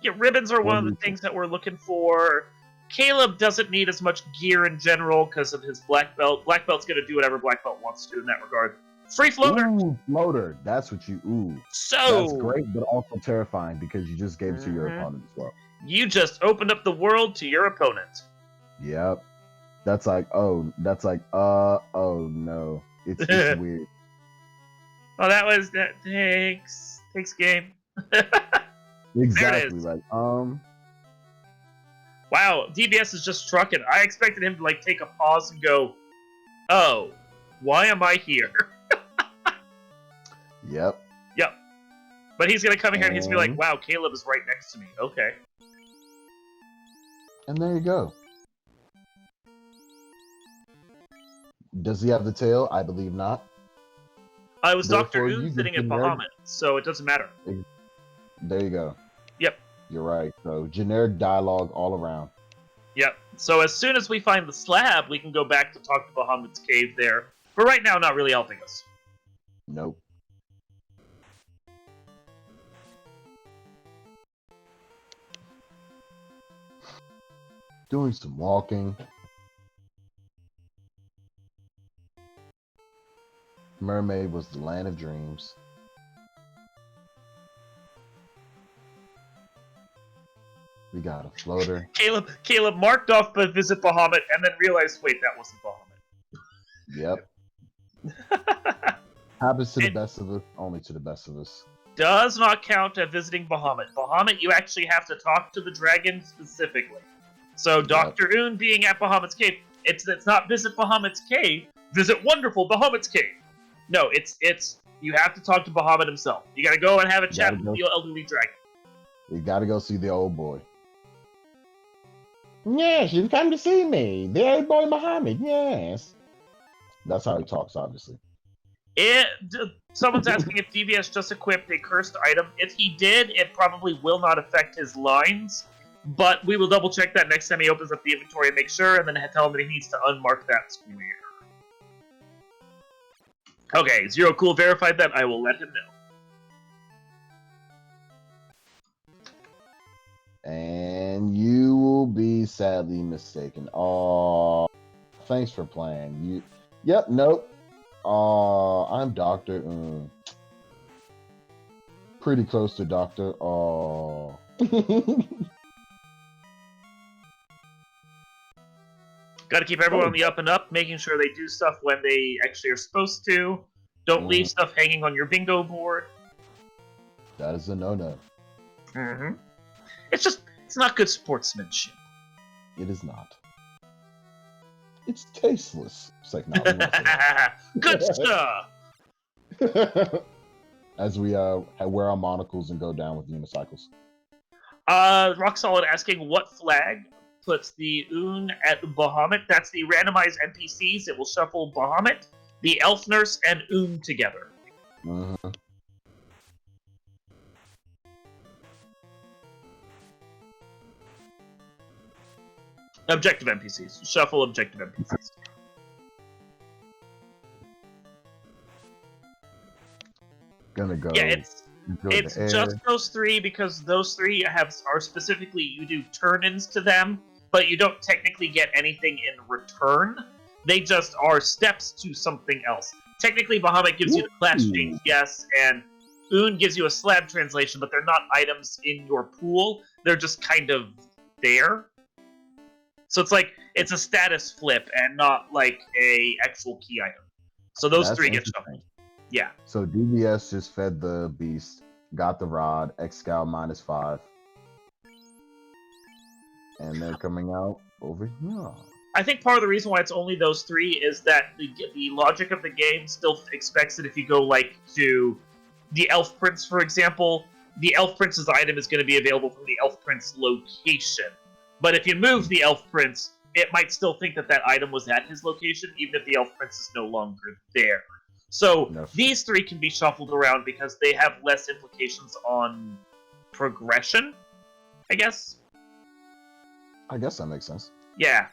Yeah, ribbons are one of the things that we're looking for. Caleb doesn't need as much gear in general because of his black belt. Black belt's going to do whatever black belt wants to do in that regard. Free floater. Ooh, floater. That's what you. Ooh. So that's great, but also terrifying because you just gave it to your opponent as well. You just opened up the world to your opponent. Yep. That's like, oh no. It's weird. Oh, that takes game. Exactly. Like, wow, DVS is just trucking. I expected him to like take a pause and go, "Oh, why am I here?" Yep. But he's gonna come in here and he's gonna be like, "Wow, Caleb is right next to me." Okay. And there you go. Does he have the tail? I believe not. I was Dr. Oon sitting at Bahamut, so it doesn't matter. There you go. Yep. You're right. So generic dialogue all around. Yep. So as soon as we find the slab, we can go back to talk to Bahamut's cave there. But right now, not really helping us. Nope. Doing some walking. Mermaid was the land of dreams. We got a floater. Caleb marked off the visit Bahamut and then realized, wait, that wasn't Bahamut. Yep. Happens to the best of us, only to the best of us. Does not count as visiting Bahamut. Bahamut, you actually have to talk to the dragon specifically. So Dr. Un being at Bahamut's cave, it's not visit Bahamut's cave, visit wonderful Bahamut's cave. No, it's you have to talk to Bahamut himself. You gotta go and have a chat with the elderly dragon. You gotta go see the old boy. Yes, you've come to see me. The old boy Muhammad, yes. That's how he talks, obviously. Someone's asking if DVS just equipped a cursed item. If he did, it probably will not affect his lines, but we will double check that next time he opens up the inventory and make sure, and then tell him that he needs to unmark that square. Okay, Zero Cool verified that. I will let him know. And you will be sadly mistaken. Oh, thanks for playing. Yep, nope. I'm Dr. Pretty close to Dr. Got to keep everyone on the up and up, making sure they do stuff when they actually are supposed to. Don't leave stuff hanging on your bingo board. That is a no-no. Mm-hmm. It's not good sportsmanship. It is not. It's tasteless. It's like, no, good stuff. As we wear our monocles and go down with unicycles. Rock Solid asking what flag puts the Un at Bahamut. That's the randomized NPCs. It will shuffle Bahamut, the Elf Nurse, and Un together. Mm-hmm. Objective NPCs. Shuffle objective NPCs. Gonna go. Yeah, it's just those three because those three are specifically you do turn-ins to them, but you don't technically get anything in return. They just are steps to something else. Technically, Bahamut gives you the class change, yes, and Un gives you a slab translation, but they're not items in your pool. They're just kind of there. So it's a status flip and not like a actual key item. So those three get shuffled. Yeah. So DVS just fed the beast, got the rod, X-Scout -5. And they're coming out over here. I think part of the reason why it's only those three is that the logic of the game still expects that if you go to the Elf Prince, for example, the Elf Prince's item is going to be available from the Elf Prince location. But if you move the Elf Prince, it might still think that item was at his location, even if the Elf Prince is no longer there. So these three can be shuffled around because they have less implications on progression, I guess. I guess that makes sense. Yeah.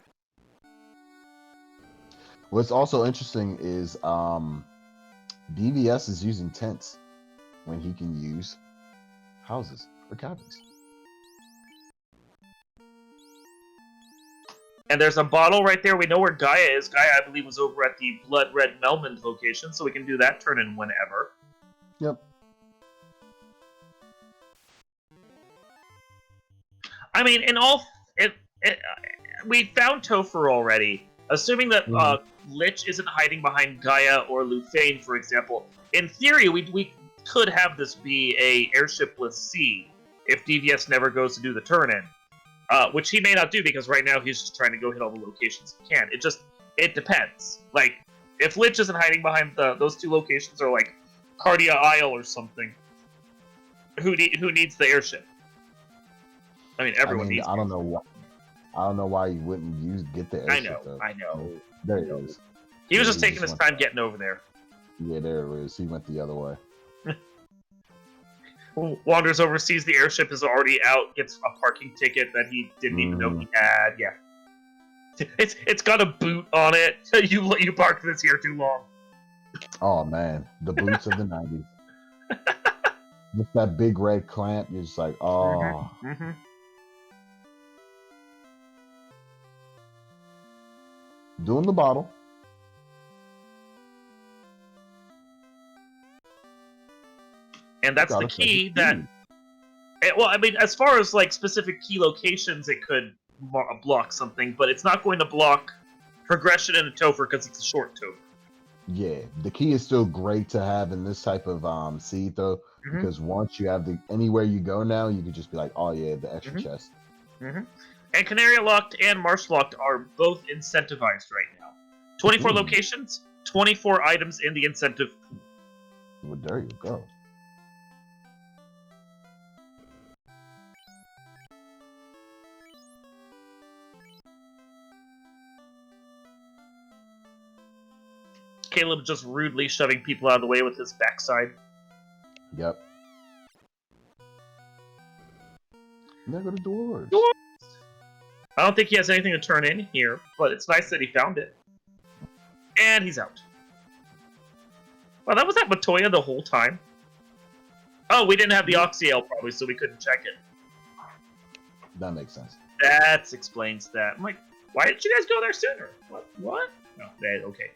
What's also interesting is DVS is using tents when he can use houses or cabins. And there's a bottle right there. We know where Gaia is. Gaia, I believe, was over at the Blood Red Melmond location, so we can do that turn-in whenever. Yep. I mean, we found Topher already. Assuming that Lich isn't hiding behind Gaia or Luthane, for example, in theory, we could have this be a airshipless sea if DVS never goes to do the turn-in. Which he may not do because right now he's just trying to go hit all the locations he can. It depends. Like, if Lich isn't hiding behind those two locations or like Cardia Isle or something, who needs the airship? I mean, everyone needs. I don't know why you wouldn't get the airship. I know. There it is. He was just taking his time getting over there. Yeah, there it is. He went the other way. Wanders over, sees the airship is already out, gets a parking ticket that he didn't even know he had. Yeah, it's got a boot on it. You parked this here too long. Oh man, the boots of the '90s. With that big red clamp, you're just like, oh. Mm-hmm. Doing the bottle. And that's the key that... Well, I mean, as far as like specific key locations, it could block something, but it's not going to block progression in a Topher because it's a short Topher. Yeah, the key is still great to have in this type of seed though, because once you have anywhere you go now, you can just be like, oh yeah, the extra chest. And Canary Locked and Marsh Locked are both incentivized right now. 24 locations, 24 items in the incentive. Well, there you go. Caleb just rudely shoving people out of the way with his backside. Yep. There go the doors. I don't think he has anything to turn in here, but it's nice that he found it. And he's out. Well, that was at Matoya the whole time. Oh, we didn't have the Oxyale probably, so we couldn't check it. That makes sense. That explains that. I'm like, why didn't you guys go there sooner? What? No, okay.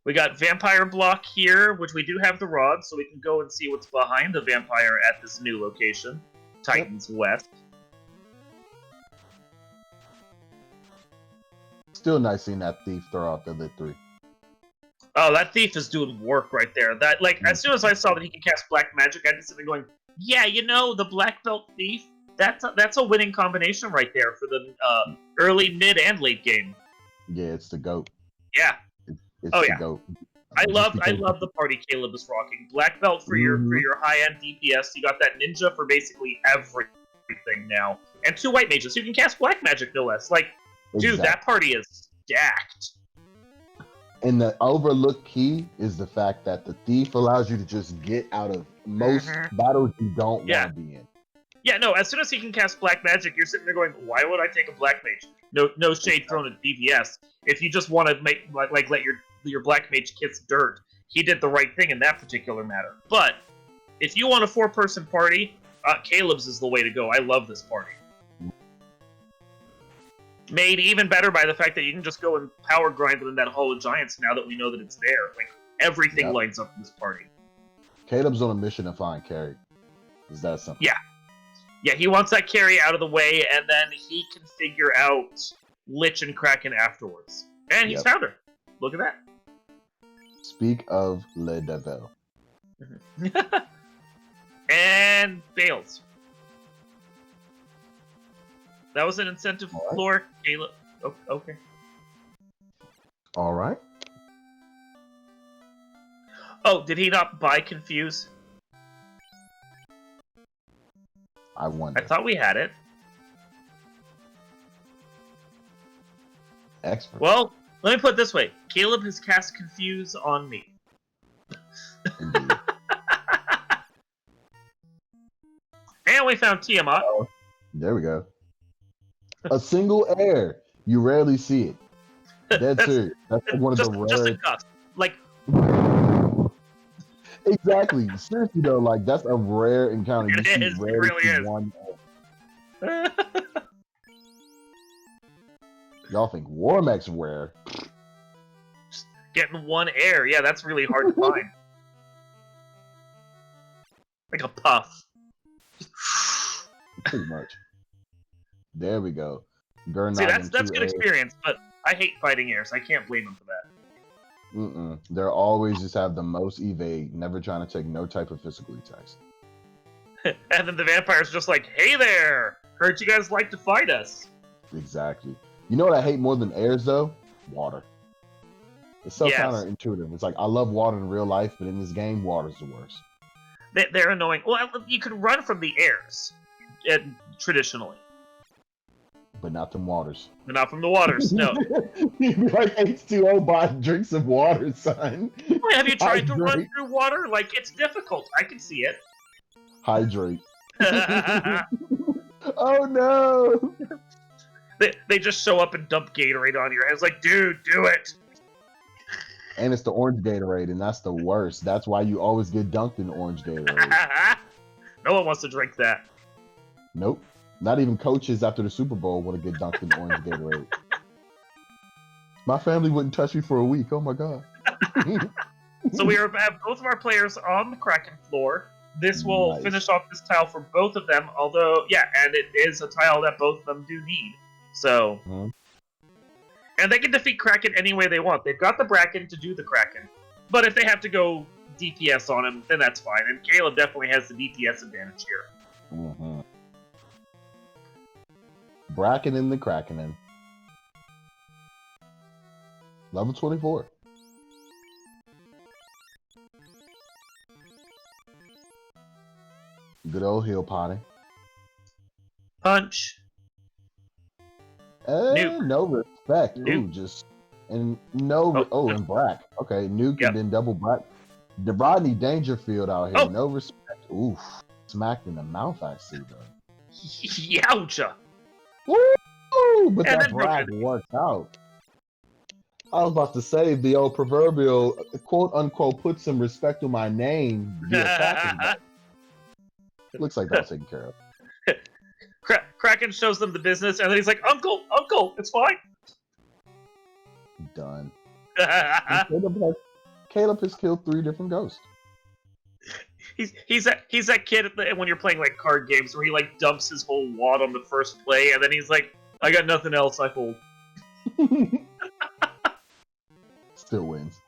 We got Vampire Block here, which we do have the rod, so we can go and see what's behind the Vampire at this new location. Titans West. Still nice seeing that thief throw out the other 3. Oh, that thief is doing work right there. That, like, as soon as I saw that he can cast Black Magic, I just started going, yeah, you know, the Black Belt Thief, that's a winning combination right there for the early, mid, and late game. Yeah, it's the GOAT. Yeah. It's the GOAT. I love the party Caleb is rocking. Black Belt for your high-end DPS. You got that Ninja for basically everything now. And 2 White Mages. You can cast Black Magic, no less. Like, dude, that party is stacked. And the overlooked key is the fact that the Thief allows you to just get out of most battles you don't want to be in. Yeah, no, as soon as he can cast Black Magic, you're sitting there going, why would I take a Black Mage? No shade thrown at DVS. If you just want to make, like let your Black Mage kiss dirt, he did the right thing in that particular matter. But if you want a 4-person party, Caleb's is the way to go. I love this party. Made even better by the fact that you can just go and power grind in that Hall of Giants now that we know that it's there. Like, everything lines up in this party. Caleb's on a mission to find Carrie. Is that something? Yeah. Yeah, he wants that carry out of the way, and then he can figure out Lich and Kraken afterwards. And he's found her. Look at that. Speak of Le Devil. And fails. That was an incentive floor, Caleb. Oh, okay. All right. Oh, did he not buy Confuse? I wonder. I thought we had it. Expert. Well, let me put it this way. Caleb has cast Confuse on me. And we found Tiamat. Oh, there we go. A single air. You rarely see it. That's serious. That's like one of the rare. Just a cuss. Like. Exactly. Seriously though, like that's a rare encounter. It is. It really is. Y'all think Warmech's rare? Getting 1 air, yeah, that's really hard to find. Like a puff. Pretty much. There we go. See, that's good experience, but I hate fighting airs. I can't blame him for that. They're always just have the most evade, never trying to take no type of physical attacks. And then the vampire's just like, hey there! Heard you guys like to fight us. Exactly. You know what I hate more than airs, though? Water. It's so counterintuitive. It's like, I love water in real life, but in this game, water's the worst. They're annoying. Well, you can run from the airs, traditionally. But not them waters. But not from the waters, no. You'd be like, H2O, buy drink some water, son. Wait, have you tried to run through water? Like, it's difficult. I can see it. Hydrate. Oh, no! They just show up and dump Gatorade on your head. It's like, dude, do it. And it's the orange Gatorade, and that's the worst. That's why you always get dunked in orange Gatorade. No one wants to drink that. Nope. Not even coaches after the Super Bowl want to get dunked in orange Gatorade. My family wouldn't touch me for a week. Oh my god. So we have both of our players on the Kraken floor. This will finish off this tile for both of them, although, yeah, and it is a tile that both of them do need. So, and they can defeat Kraken any way they want. They've got the Bracken to do the Kraken. But if they have to go DPS on him, then that's fine. And Caleb definitely has the DPS advantage here. Bracken in the Kraken in. Level 24. Good old heel potting. Punch. Nuke. No respect. Nuke. Ooh, just and no. And Brack. Okay, Nuke and then double Brack. The Rodney Dangerfield out here. No respect. Oof. Smacked in the mouth, I see, though. Yowcha. Woo! But that Brack worked out. I was about to say the old proverbial quote unquote put some respect on my name. Looks like that's taken care of. Kraken shows them the business, and then he's like, Uncle, it's fine. Done. Caleb has killed 3 different ghosts. He's that kid when you're playing like card games where he like dumps his whole wad on the first play, and then he's like, I got nothing else, I fold. Still wins.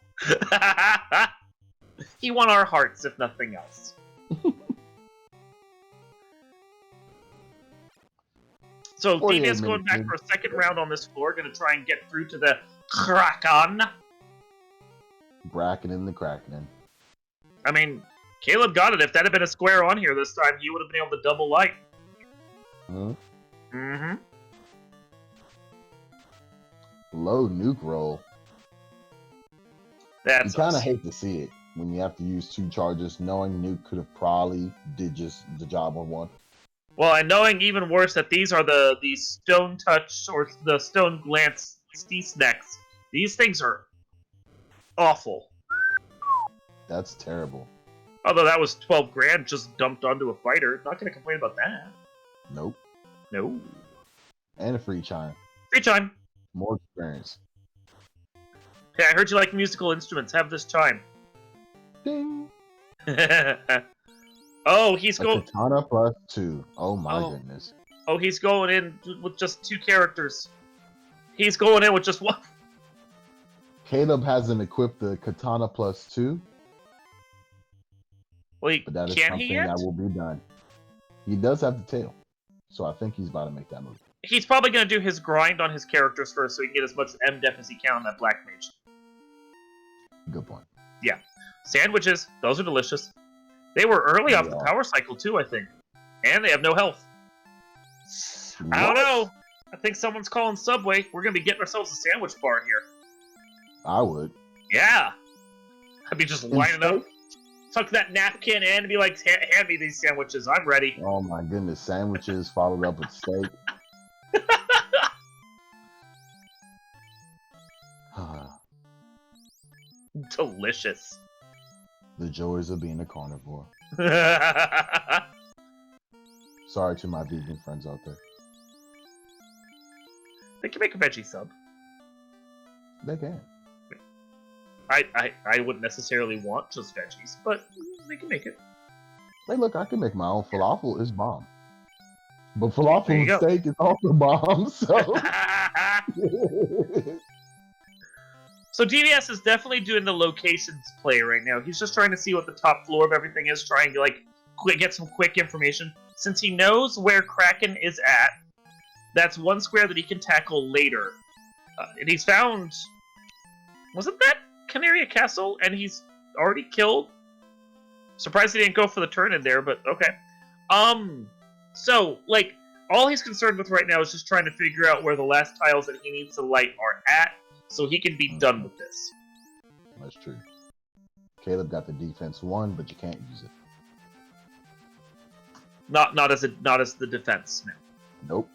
He won our hearts, if nothing else. So DVS going back for a second round on this floor, going to try and get through to the Kraken. Bracken in the Kraken. I mean, Caleb got it. If that had been a square on here this time, he would have been able to double light. Low nuke roll. You kind of hate to see it when you have to use 2 charges, knowing nuke could have probably did just the job on 1. Well, and knowing even worse that these are the stone touch or the stone glance snacks. These things are awful. That's terrible. Although that was 12 grand just dumped onto a fighter. Not going to complain about that. Nope. No. And a free chime. Free chime. More experience. Hey, I heard you like musical instruments. Have this chime. Ding. Oh, he's going... Katana plus 2. Oh my goodness. Oh, he's going in with just 2 characters. He's going in with just 1. Caleb hasn't equipped the Katana plus 2. Well, but that is something that will be done. He does have the tail. So I think he's about to make that move. He's probably going to do his grind on his characters first so he can get as much MDef as he can on that Black Mage. Good point. Yeah. Sandwiches. Those are delicious. They were early off the power cycle, too, I think. And they have no health. What? I don't know. I think someone's calling Subway. We're going to be getting ourselves a sandwich bar here. I would. Yeah. I'd be just lining up. Tuck that napkin in and be like, hand me these sandwiches. I'm ready. Oh, my goodness. Sandwiches followed up with steak. Delicious. The joys of being a carnivore. Sorry to my vegan friends out there. They can make a veggie sub. They can. I wouldn't necessarily want just veggies, but they can make it. Hey, look, I can make my own. Falafel is bomb. But falafel and steak is also bomb, so... So DVS is definitely doing the locations play right now. He's just trying to see what the top floor of everything is, trying to like get some quick information. Since he knows where Kraken is at, that's 1 square that he can tackle later. And he's found... Wasn't that Canaria Castle? And he's already killed? Surprised he didn't go for the turn in there, but okay. So, like, all he's concerned with right now is just trying to figure out where the last tiles that he needs to light are at, so he can be done with this. That's true. Caleb got the defense 1, but you can't use it. Not as the defense, no. Nope.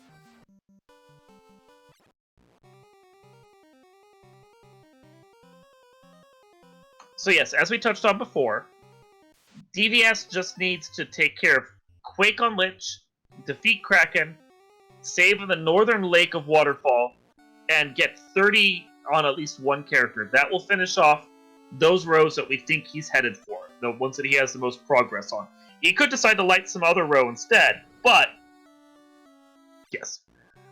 So yes, as we touched on before, DVS just needs to take care of Quake on Lich, defeat Kraken, save the northern lake of Waterfall, and get 30 on at least 1 character. That will finish off the those rows that we think he's headed for, the ones that he has the most progress on. He could decide to light some other row instead, but yes.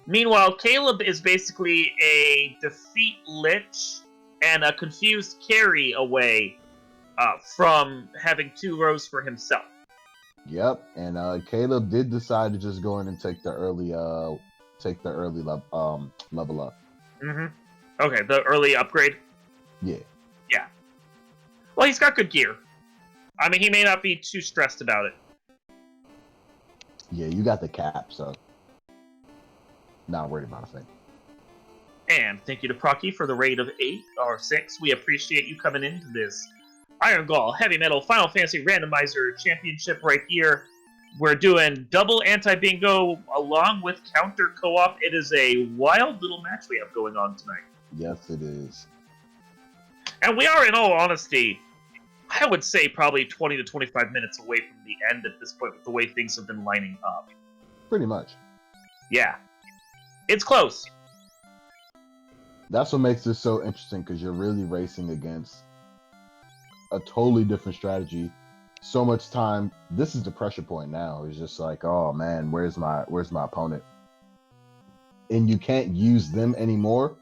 Meanwhile, Caleb is basically a defeat Lich and a confused carry away from having 2 rows for himself. Yep, and Caleb did decide to just go in and take the early level up. Okay, the early upgrade. Yeah. Yeah. Well, he's got good gear. I mean, he may not be too stressed about it. Yeah, you got the cap, so not worried about a thing. And thank you to Procky for the raid of 8 or 6. We appreciate you coming into this Irongol Heavy Metal Final Fantasy Randomizer Championship right here. We're doing double anti-bingo along with counter co-op. It is a wild little match we have going on tonight. Yes, it is. And we are, in all honesty, I would say probably 20 to 25 minutes away from the end at this point with the way things have been lining up. Pretty much. Yeah. It's close. That's what makes this so interesting, because you're really racing against a totally different strategy. So much time. This is the pressure point now. It's just like, oh man, where's my opponent? And you can't use them anymore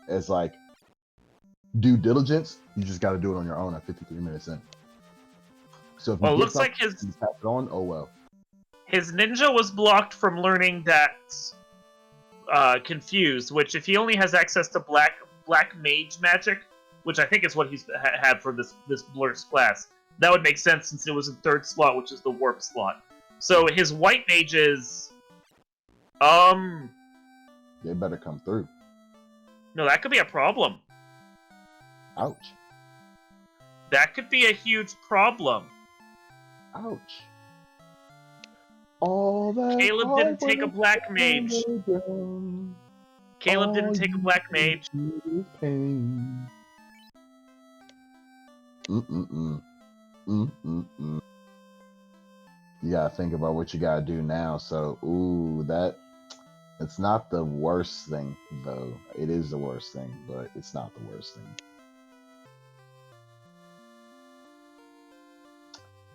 as like due diligence. You just got to do it on your own at 53 minutes in. So if you well, it looks like pass it on. Oh well. His ninja was blocked from learning that confused, which if he only has access to black mage magic, which I think is what he's had for this blur's class, that would make sense since it was in 3rd slot, which is the warp slot. So his white mages, they better come through. No, that could be a problem. Ouch. That could be a huge problem. Ouch. All that Caleb didn't take a black mage. Caleb didn't take a black mage. Pain. You gotta think about what you gotta do now. So, it's not the worst thing, though. It is the worst thing, but it's not the worst thing.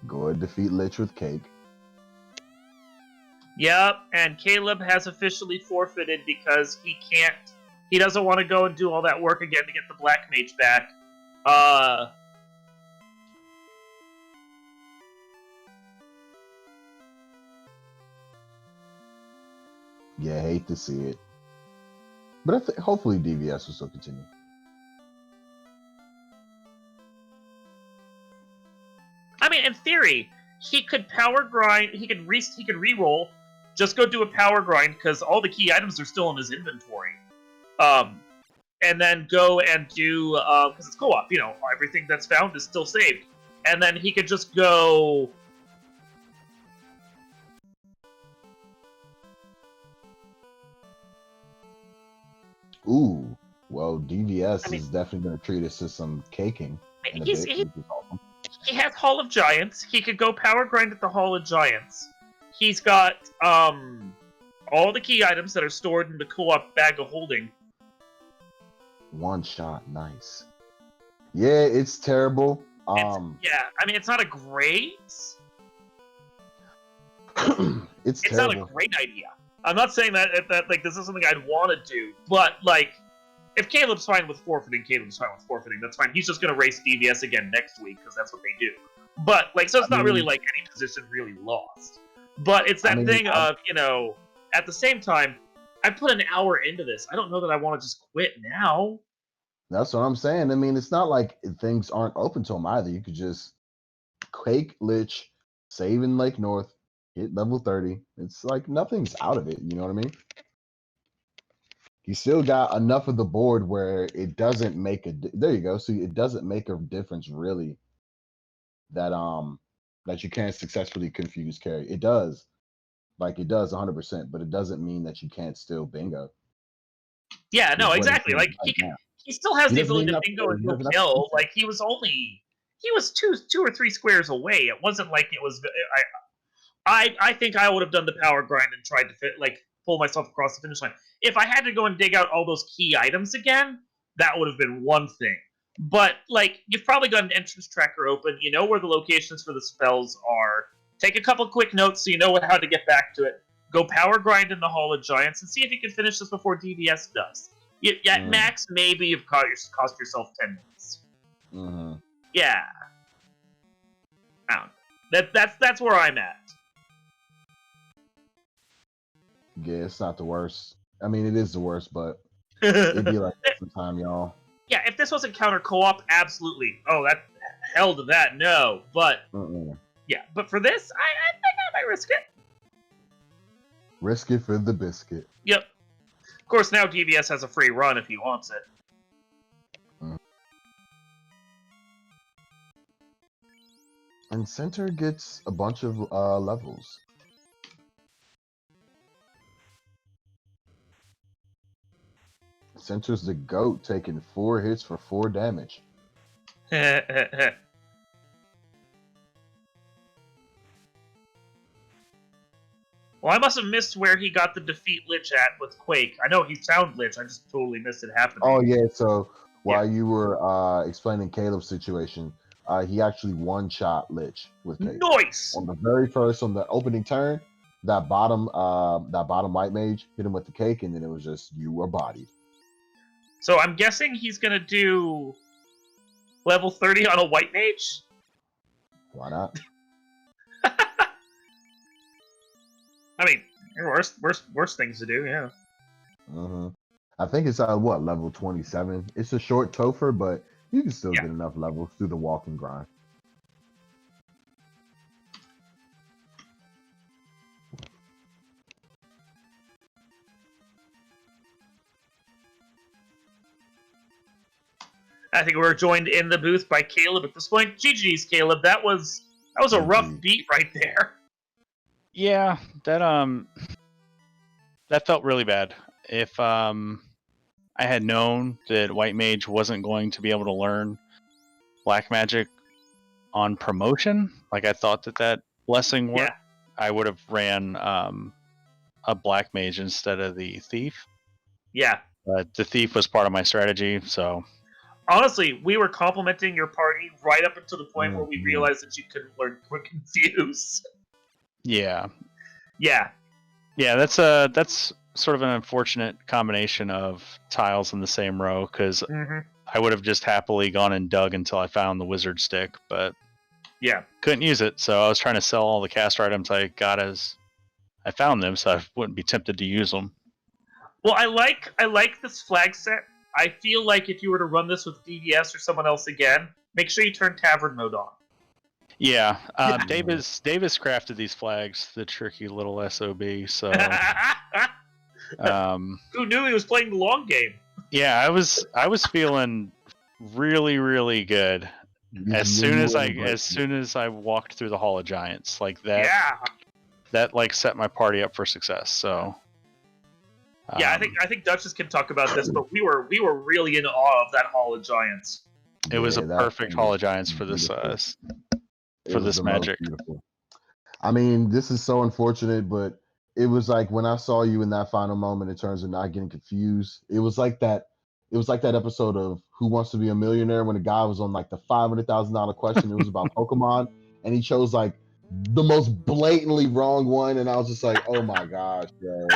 Go ahead, defeat Lich with cake. Yep, and Caleb has officially forfeited because he doesn't want to go and do all that work again to get the black mage back. Yeah, I hate to see it. But hopefully DVS will still continue. I mean, in theory, he could power grind, he could re-roll, just go do a power grind, because all the key items are still in his inventory. And then go and do, because it's co-op, everything that's found is still saved. And then he could just go... Ooh, well, DVS is definitely going to treat us to some caking. He has Hall of Giants. He could go power grind at the Hall of Giants. He's got all the key items that are stored in the co-op bag of holding. One shot, nice. Yeah, it's terrible. It's not a great. It's not a great idea. I'm not saying that like this is something I'd want to do, but like if Caleb's fine with forfeiting, that's fine. He's just gonna race DVS again next week because that's what they do. But like, so it's not really like any position really lost. But it's that thing of at the same time, I put an hour into this. I don't know that I want to just quit now. That's what I'm saying. I mean, it's not like things aren't open to him either. You could just quake Lich, save in Lake North, hit level 30. It's like nothing's out of it. You know what I mean? You still got enough of the board where it doesn't make there you go. So it doesn't make a difference really that you can't successfully confuse carry. It does. Like it does 100%, but it doesn't mean that you can't still bingo. Yeah, no, exactly. Like he still has the ability to bingo and go kill. Like he was two or three squares away. It wasn't like it was. I think I would have done the power grind and tried to pull myself across the finish line. If I had to go and dig out all those key items again, that would have been one thing. But like, you've probably got an entrance tracker open. You know where the locations for the spells are. Take a couple quick notes so you know how to get back to it. Go power grind in the Hall of Giants and see if you can finish this before DVS does. At max, maybe you've cost yourself 10 minutes. Yeah. I don't know. That's where I'm at. Yeah, it's not the worst. I mean, it is the worst, but it'd be like that sometime, y'all. Yeah, if this wasn't counter co-op, absolutely. Oh, that hell to that, no. But yeah, but for this, I think I might risk it. Risk it for the biscuit. Yep. Of course, now DVS has a free run if he wants it. And Center gets a bunch of levels. Center's the GOAT, taking 4 hits for 4 damage. Well, I must have missed where he got the defeat Lich at with Quake. I know he found Lich, I just totally missed it happening. Oh, yeah, so while you were explaining Caleb's situation, he actually one-shot Lich with Quake. Nice! On the very first, on the opening turn, that bottom white mage hit him with the cake, and then it was just, you were bodied. So I'm guessing he's going to do level 30 on a white mage? Why not? I mean, worse things to do, yeah. I think it's what, level 27. It's a short Topher, but you can still get enough levels through the walk and grind. I think we're joined in the booth by Caleb at this point. GG's, Caleb. That was a rough beat right there. Yeah, that felt really bad. If I had known that White Mage wasn't going to be able to learn Black Magic on promotion, like I thought that blessing worked, I would have ran a Black Mage instead of the Thief. Yeah. But the Thief was part of my strategy, so... Honestly, we were complimenting your party right up until the point where we realized that you couldn't learn Quick Confuse. Yeah. Yeah. Yeah, that's sort of an unfortunate combination of tiles in the same row, because I would have just happily gone and dug until I found the wizard stick, but couldn't use it, so I was trying to sell all the caster items I got as I found them, so I wouldn't be tempted to use them. Well, I like this flag set. I feel like if you were to run this with DVS or someone else again, make sure you turn Tavern mode on. Yeah, Davis crafted these flags, the tricky little SOB, so... Who knew he was playing the long game? Yeah, I was feeling really, really good as soon as I walked through the Hall of Giants. Like that. Yeah. That like set my party up for success. So. Yeah, I think Duchess can talk about this, but we were really in awe of that Hall of Giants. It was a perfect Hall of Giants for this magic. I mean, this is so unfortunate, but it was like when I saw you in that final moment in terms of not getting confused. It was like that episode of Who Wants to Be a Millionaire when the guy was on like the $500,000 question. It was about Pokemon, and he chose like the most blatantly wrong one, and I was just like, oh my gosh, bro,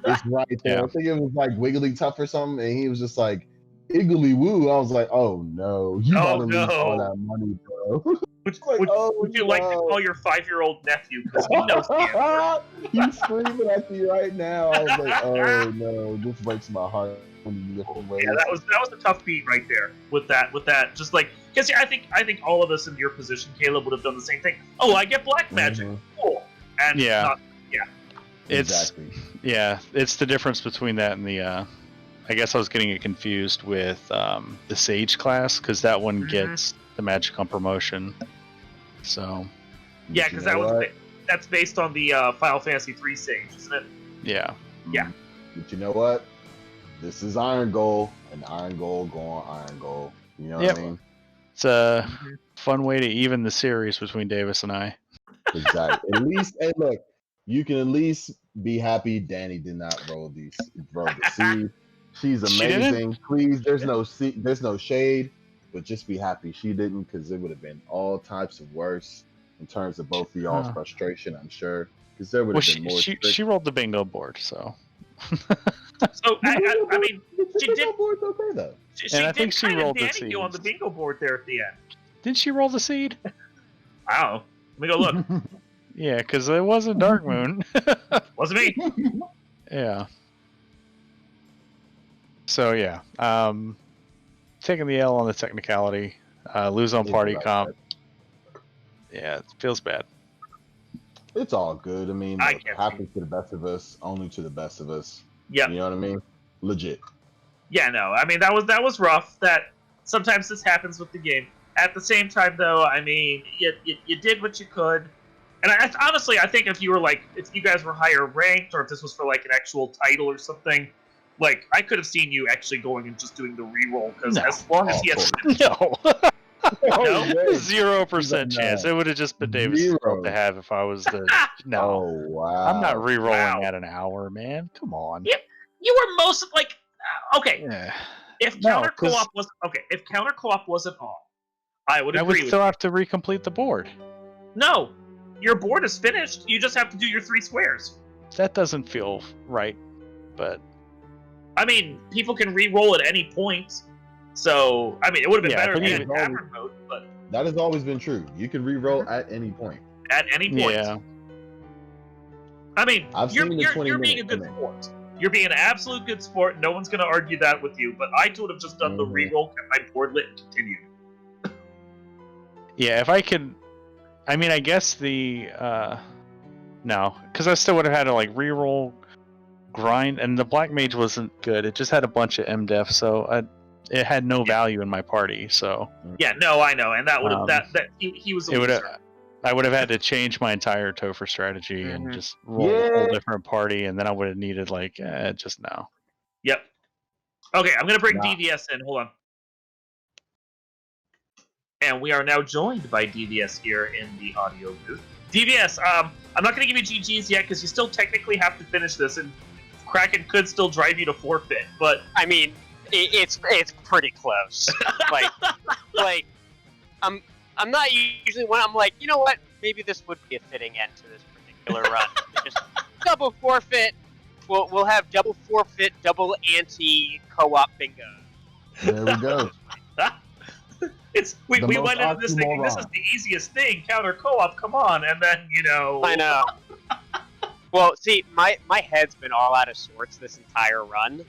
it's right there. I think it was like Wigglytuff or something, and he was just like Iggly Woo. I was like, oh no, you want to lose all that money, bro. Would you like to call your 5-year-old nephew, because he knows the answer? He's screaming at me right now. I was like, oh no, this breaks my heart. Yeah, that was a tough beat right there with that. Just like, because I think all of us in your position, Caleb, would have done the same thing. Oh, I get black magic, cool. And it's the difference between that and the. I guess I was getting it confused with the Sage class, because that one gets the magic on promotion. So. Yeah, because that's based on the Final Fantasy III Sage, isn't it? Yeah. Yeah. But you know what? This is Irongol, and Irongol go on Irongol. You know what I mean? It's a fun way to even the series between Davis and I. Exactly. At least, hey, look, you can at least be happy Danny did not roll the seed. She's amazing. Please, there's no shade. but just be happy she didn't, because it would have been all types of worse in terms of both of y'all's frustration, I'm sure. Because there would have been more. She rolled the bingo board, so. So I mean, she did. Board's okay though. She And I did think she kind of rolled the danny you on the seeds. bingo board there at the end. Didn't she roll the seed? Wow. Let me go look. Yeah, because it wasn't Dark Moon. Wasn't me. Yeah. So yeah, taking the L on the technicality, lose on party comp. Yeah, it feels bad. It's all good. I mean, I look, get happens to the best of us, only to the best of us. Yep. You know what I mean? Legit. Yeah, no. I mean, that was rough. That sometimes this happens with the game. At the same time, though, I mean, you did what you could. And honestly, I think if you guys were higher ranked, or if this was for like an actual title or something, like I could have seen you actually going and just doing the reroll, because as long as he has No. No? 0% chance. It would have just been Davis' fault to have if I was the. No. Oh wow! I'm not re-rolling Wow. at an hour, man. Come on. Yeah. You were most like okay. Yeah. If No, counter co-op was okay, if counter co-op wasn't on, I would I agree would with still you. have to recomplete the board. No, your board is finished. You just have to do your 3 squares. That doesn't feel right, but I mean, people can re-roll at any point. So, I mean, it would have been Yeah, better but if you had even- tavern mode, but That has always been true. You can re-roll at any point. at any point. yeah. I mean, I've you're, seen the you're, 20 you're being a minute good limit. sport. You're being an absolute good sport. No one's going to argue that with you. But I would have just done the Mhm. re-roll, kept my board lit, and continued. Yeah, if I could, I mean, I guess the no, because I still would have had to like re-roll, grind, and the black mage wasn't good. It just had a bunch of MDef, so it had no value in my party. So Yeah, no, I know, and that would have he was a it would loser. have. I would have had to change my entire Topher strategy and Mhm. just roll a whole Yeah. different party, and then I would have needed like just now. Yep. Okay, I'm gonna bring Nah. DVS in. Hold on. And we are now joined by DVS here in the audio booth. DVS, I'm not gonna give you GGs yet because you still technically have to finish this, and Kraken could still drive you to forfeit. But I mean, it's pretty close. like I'm not usually when I'm like, you know what? Maybe this would be a fitting end to this particular run. Just double forfeit. We'll have double forfeit, double anti co-op bingo. There we go. we The went most into this thinking this is oxymoron. the easiest thing, counter co-op. Come on, and then I know. Well, see, my head's been all out of sorts this entire run,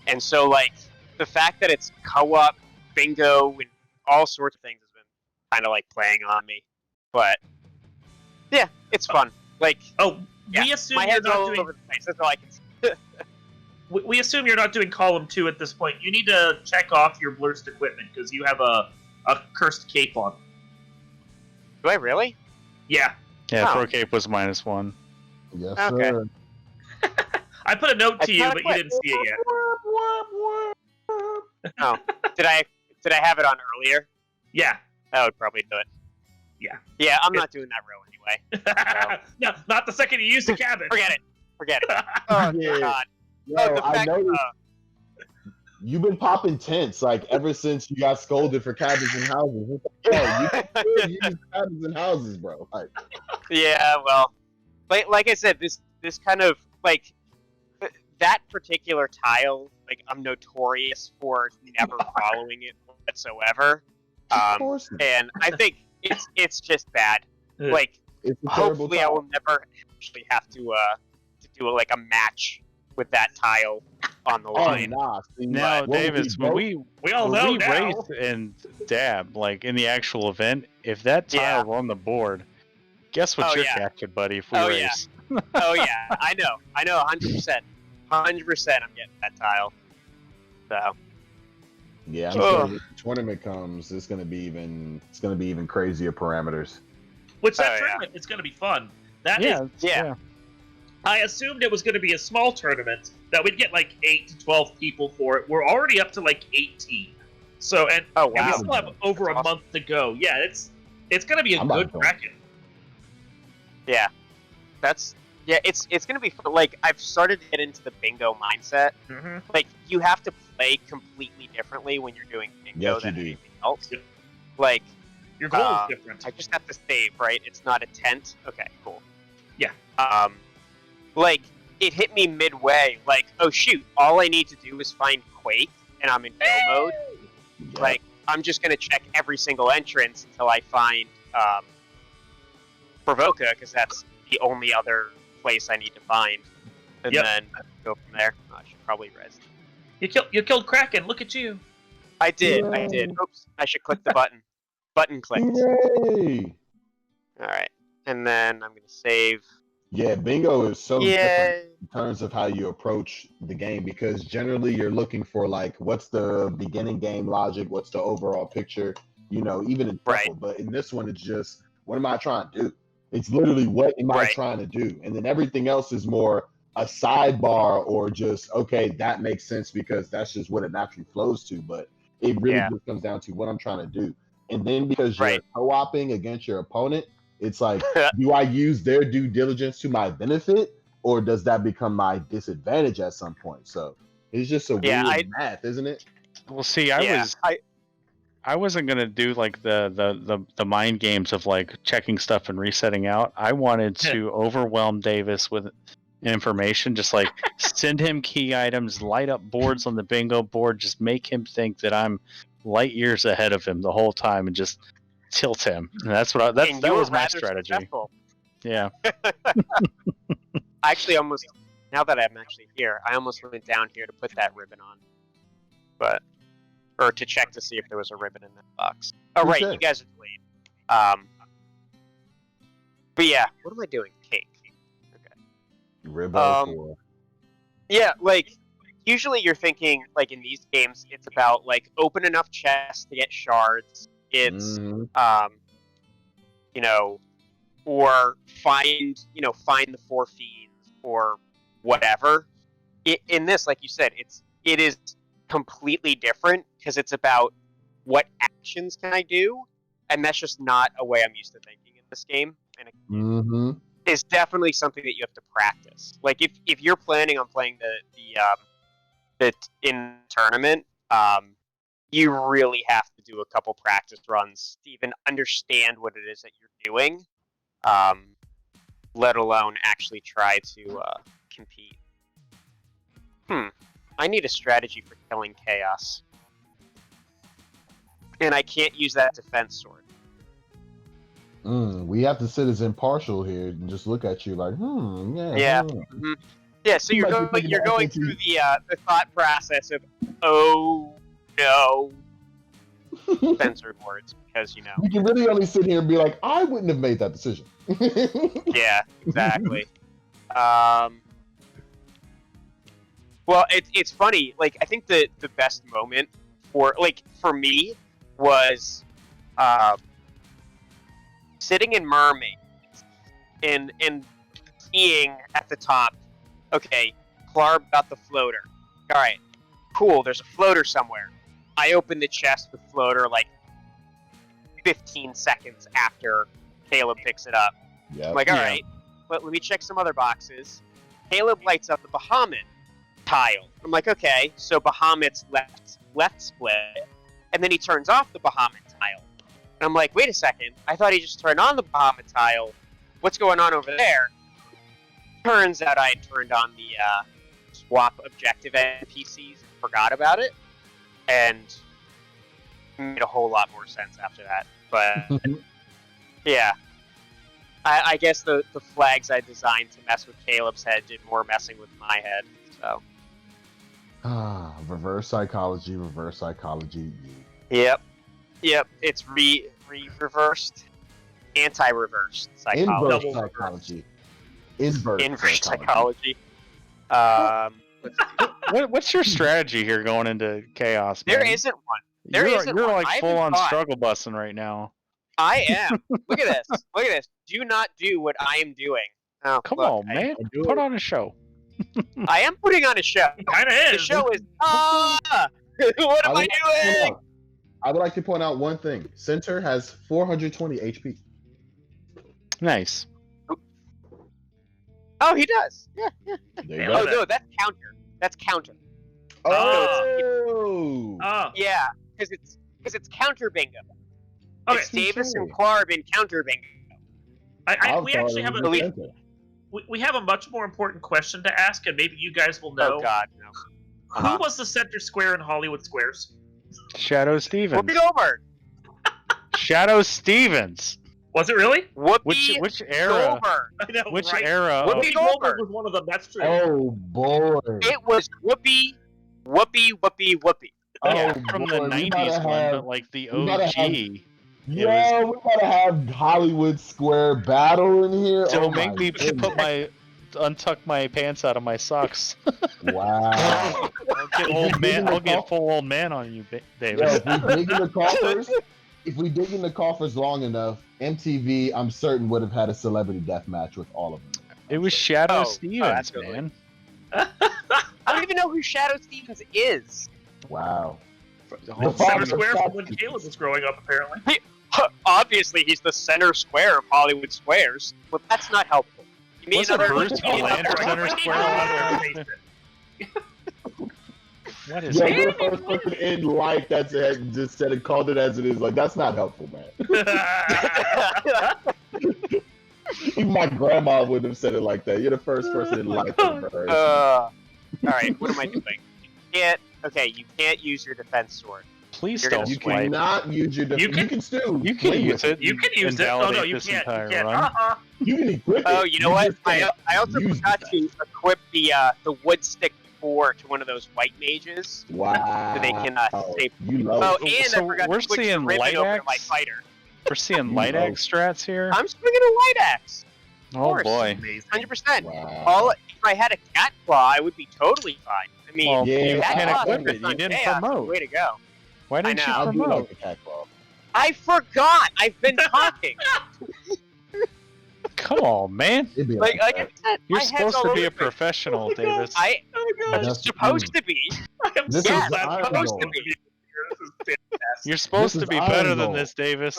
and so like the fact that it's co-op, bingo, and all sorts of things has been kind of like playing on me. But yeah, it's fun. Like Oh, yeah, we assume my you're head's not all doing. over the place. That's all I can say. We assume you're not doing column 2 at this point. You need to check off your blurst equipment because you have a cursed cape on. Do I really? Yeah, Yeah, Oh. Pro Cape was -1. Yes, Okay. sir. I put a note I to you, thought but you what- didn't see it yet. Oh, did I have it on earlier? Yeah. That would probably do it. Yeah. Yeah, I'm not doing that row anyway. No, not the second you use the cabin. Forget it. Oh Yeah. God. Yo, Oh, the I fact, noticed you've been popping tents like ever since you got scolded for cabins and houses. It's like, yo, you can still use cabins and houses, bro. Like, yeah, well, like I said, this kind of like that particular tile, like I'm notorious for never following it whatsoever. of course, And I think it's just bad. Like it's a terrible hopefully I tile. will never actually have to do like a match with that tile on the Oh, line. nah. See, Now, what would Davis, be when dope- we all know we now. race and dab like in the actual event, if that tile Yeah. were on the board, guess what Oh, your yeah. captured, buddy? If we Oh, yeah. race, Oh yeah, I know, 100%, 100%. I'm getting that tile. So Yeah, I'm sure when the tournament comes, it's gonna be even crazier parameters. Which that Oh, yeah. tournament is going to be fun. That is, yeah, yeah. I assumed it was going to be a small tournament that we'd get like 8 to 12 people for it. We're already up to like 18. So and, Oh and we wow. still have over a That's awesome. month to go. Yeah, it's going to be a I'm about good to go. bracket. Yeah, that's Yeah, it's gonna be fun. Like, I've started to get into the bingo mindset. Mm-hmm. Like, you have to play completely differently when you're doing bingo Yes, you than do. anything else. Yep. Like, Your goal is different. I just have to save, right? It's not a tent. Okay, cool. Yeah. Like, it hit me midway. Like, oh shoot, all I need to do is find Quake, and I'm in go mode. Yep. Like, I'm just gonna check every single entrance until I find Provoca, because that's the only other place I need to find, and Yep. then go from there. Oh, I should probably res. You killed Kraken. Look at you. I did. Yay. Oops, I should click the button. Button clicked. Hooray! All right, and then I'm gonna save. Yeah, bingo is so different Yay! in terms of how you approach the game, because generally you're looking for like what's the beginning game logic, what's the overall picture, even in Right. shuffle. But in this one, it's just what am I trying to do? It's literally what am I Right. trying to do, and then everything else is more a sidebar or just okay, that makes sense because that's just what it naturally flows to. But it really Yeah. just comes down to what I'm trying to do, and then because you're Right. co-oping against your opponent, it's like, do I use their due diligence to my benefit, or does that become my disadvantage at some point? So it's just a Yeah, weird math, isn't it? Well, see, Yeah, I wasn't gonna do like the mind games of like checking stuff and resetting out. I wanted to overwhelm Davis with information, just like send him key items, light up boards on the bingo board, just make him think that I'm light years ahead of him the whole time, and just tilt him. And that's what and that you was were my rather strategy. successful. Yeah. I actually almost, now that I'm actually here, I almost went down here to put that ribbon on, or to check to see if there was a ribbon in that box. Oh right, Okay. you guys are delayed. But yeah, what am I doing? Cake. Okay. Ribbo for Yeah, like usually you're thinking like in these games, it's about like open enough chests to get shards. It's Mhm. or find the 4 fiends or whatever. In this, like you said, it is completely different because it's about what actions can I do, and that's just not a way I'm used to thinking in this game. And Mhm. it's definitely something that you have to practice. Like if you're planning on playing the in tournament, you really have to do a couple practice runs to even understand what it is that you're doing. Let alone actually try to compete. I need a strategy for killing chaos. And I can't use that defense sword. We have to sit as impartial here and just look at you like, yeah. Yeah. hmm. Yeah, so you're Might be going thinking through the thought process of, oh no, censored words, because You can really only sit here and be like, I wouldn't have made that decision. Yeah, exactly. Well, it's funny. Like, I think the best moment for me was sitting in Mermaid and seeing at the top. Okay, Clarb got the floater. All right, cool. There's a floater somewhere. I opened the chest with floater like 15 seconds after Caleb picks it up. Yep. I'm like, all right, but let me check some other boxes. Caleb lights up the Bahamut tile. I'm like, okay, so Bahamut's left split, and then he turns off the Bahamut tile. And I'm like, wait a second, I thought he just turned on the Bahamut tile. What's going on over there? Turns out I had turned on the swap objective NPCs and forgot about it, and made a whole lot more sense after that. But yeah, I guess the flags I designed to mess with Caleb's head did more messing with my head. So Reverse psychology. yep, it's reversed, anti-reversed psychology. Inverse psychology. Inverse psychology. What's your strategy here going into chaos, man? There isn't one. There you're, isn't you're one. like I full haven't on thought. struggle busting right now. I am. Look at this. Look at this. Do not do what I am doing. Oh, Come look, on, man. do Put it. on a show. I am putting on a show. Kind of The is. show is what am I doing? I would like to point out one thing. Center has 420 HP. Nice. Oh, he does. Yeah. There you Nailed go. it. No, that's counter. That's counter. Oh. Oh, Yeah, because it's counter bingo. okay. It's Davis and Sure. Clarb in counter bingo. We actually have a. we have a much more important question to ask, and maybe you guys will know. Oh God, no. Who was the center square in Hollywood Squares? Shadow Stevens. Whoopi Goldberg. Shadow Stevens. Was it really? Whoopi Which era? Goldberg. I know, Which right? era? Whoopi Whoopi Goldberg. Goldberg was one of them. That's true. Oh boy. It was Whoopi. Yeah, Oh, from boy, the we 90s gotta one, have- but like the we gotta OG. have- Yeah, we gotta have Hollywood Square battle in here. Don't Oh make my me goodness. untuck my pants out of my socks. Wow. I'll get full old man on you, Yo, Davis. if we dig in the coffers long enough, MTV, I'm certain, would have had a celebrity death match with all of them. It was Shadow Oh, Stevens, absolutely. man. I don't even know who Shadow Stevens is. Wow. The center square from when Caleb was growing up, apparently. Obviously, he's the center square of Hollywood Squares. Well, that's not helpful. You mean Wasn't another Bruce you mean Willis another- center square? What is Yeah, that? you're the first person in life that's just said it, called it as it is. Like, that's not helpful, man. Even my grandma wouldn't have said it like that. You're the first person in life I've ever heard. All right, what am I doing? You can't use your defense sword. Please You're don't gonna You swipe. cannot use your You you can still You can play use with it. You can use it. Oh, no, Invalidate you this can't. entire You can't. run. You can equip Oh, it. you know what? just can't I also use forgot it. to equip the wood stick 4 to one of those white mages, Wow. so they can save. You love Oh, it. and So I forgot we're to switch the seeing ribbon light over to axe? my fighter. We're seeing You light know. axe strats here. I'm swinging a light axe. Oh course. boy. Amazing. 100%. Wow. If I had a cat claw, I would be totally fine. I mean, Well, Yeah, you cat can't claw equip it. You on didn't chaos, promote. way to go. Why didn't I you know. I do promote? like the cat claw. I forgot. I've been talking. Come on, man. It'd be like that. I said, You're my head's supposed all to over be a the place. professional, Oh my God. Davis. I'm That's- supposed to be. I am This so is glad Iron I'm Goal. to be here. This is fantastic. You're supposed This to is be better Iron than Goal. this, Davis.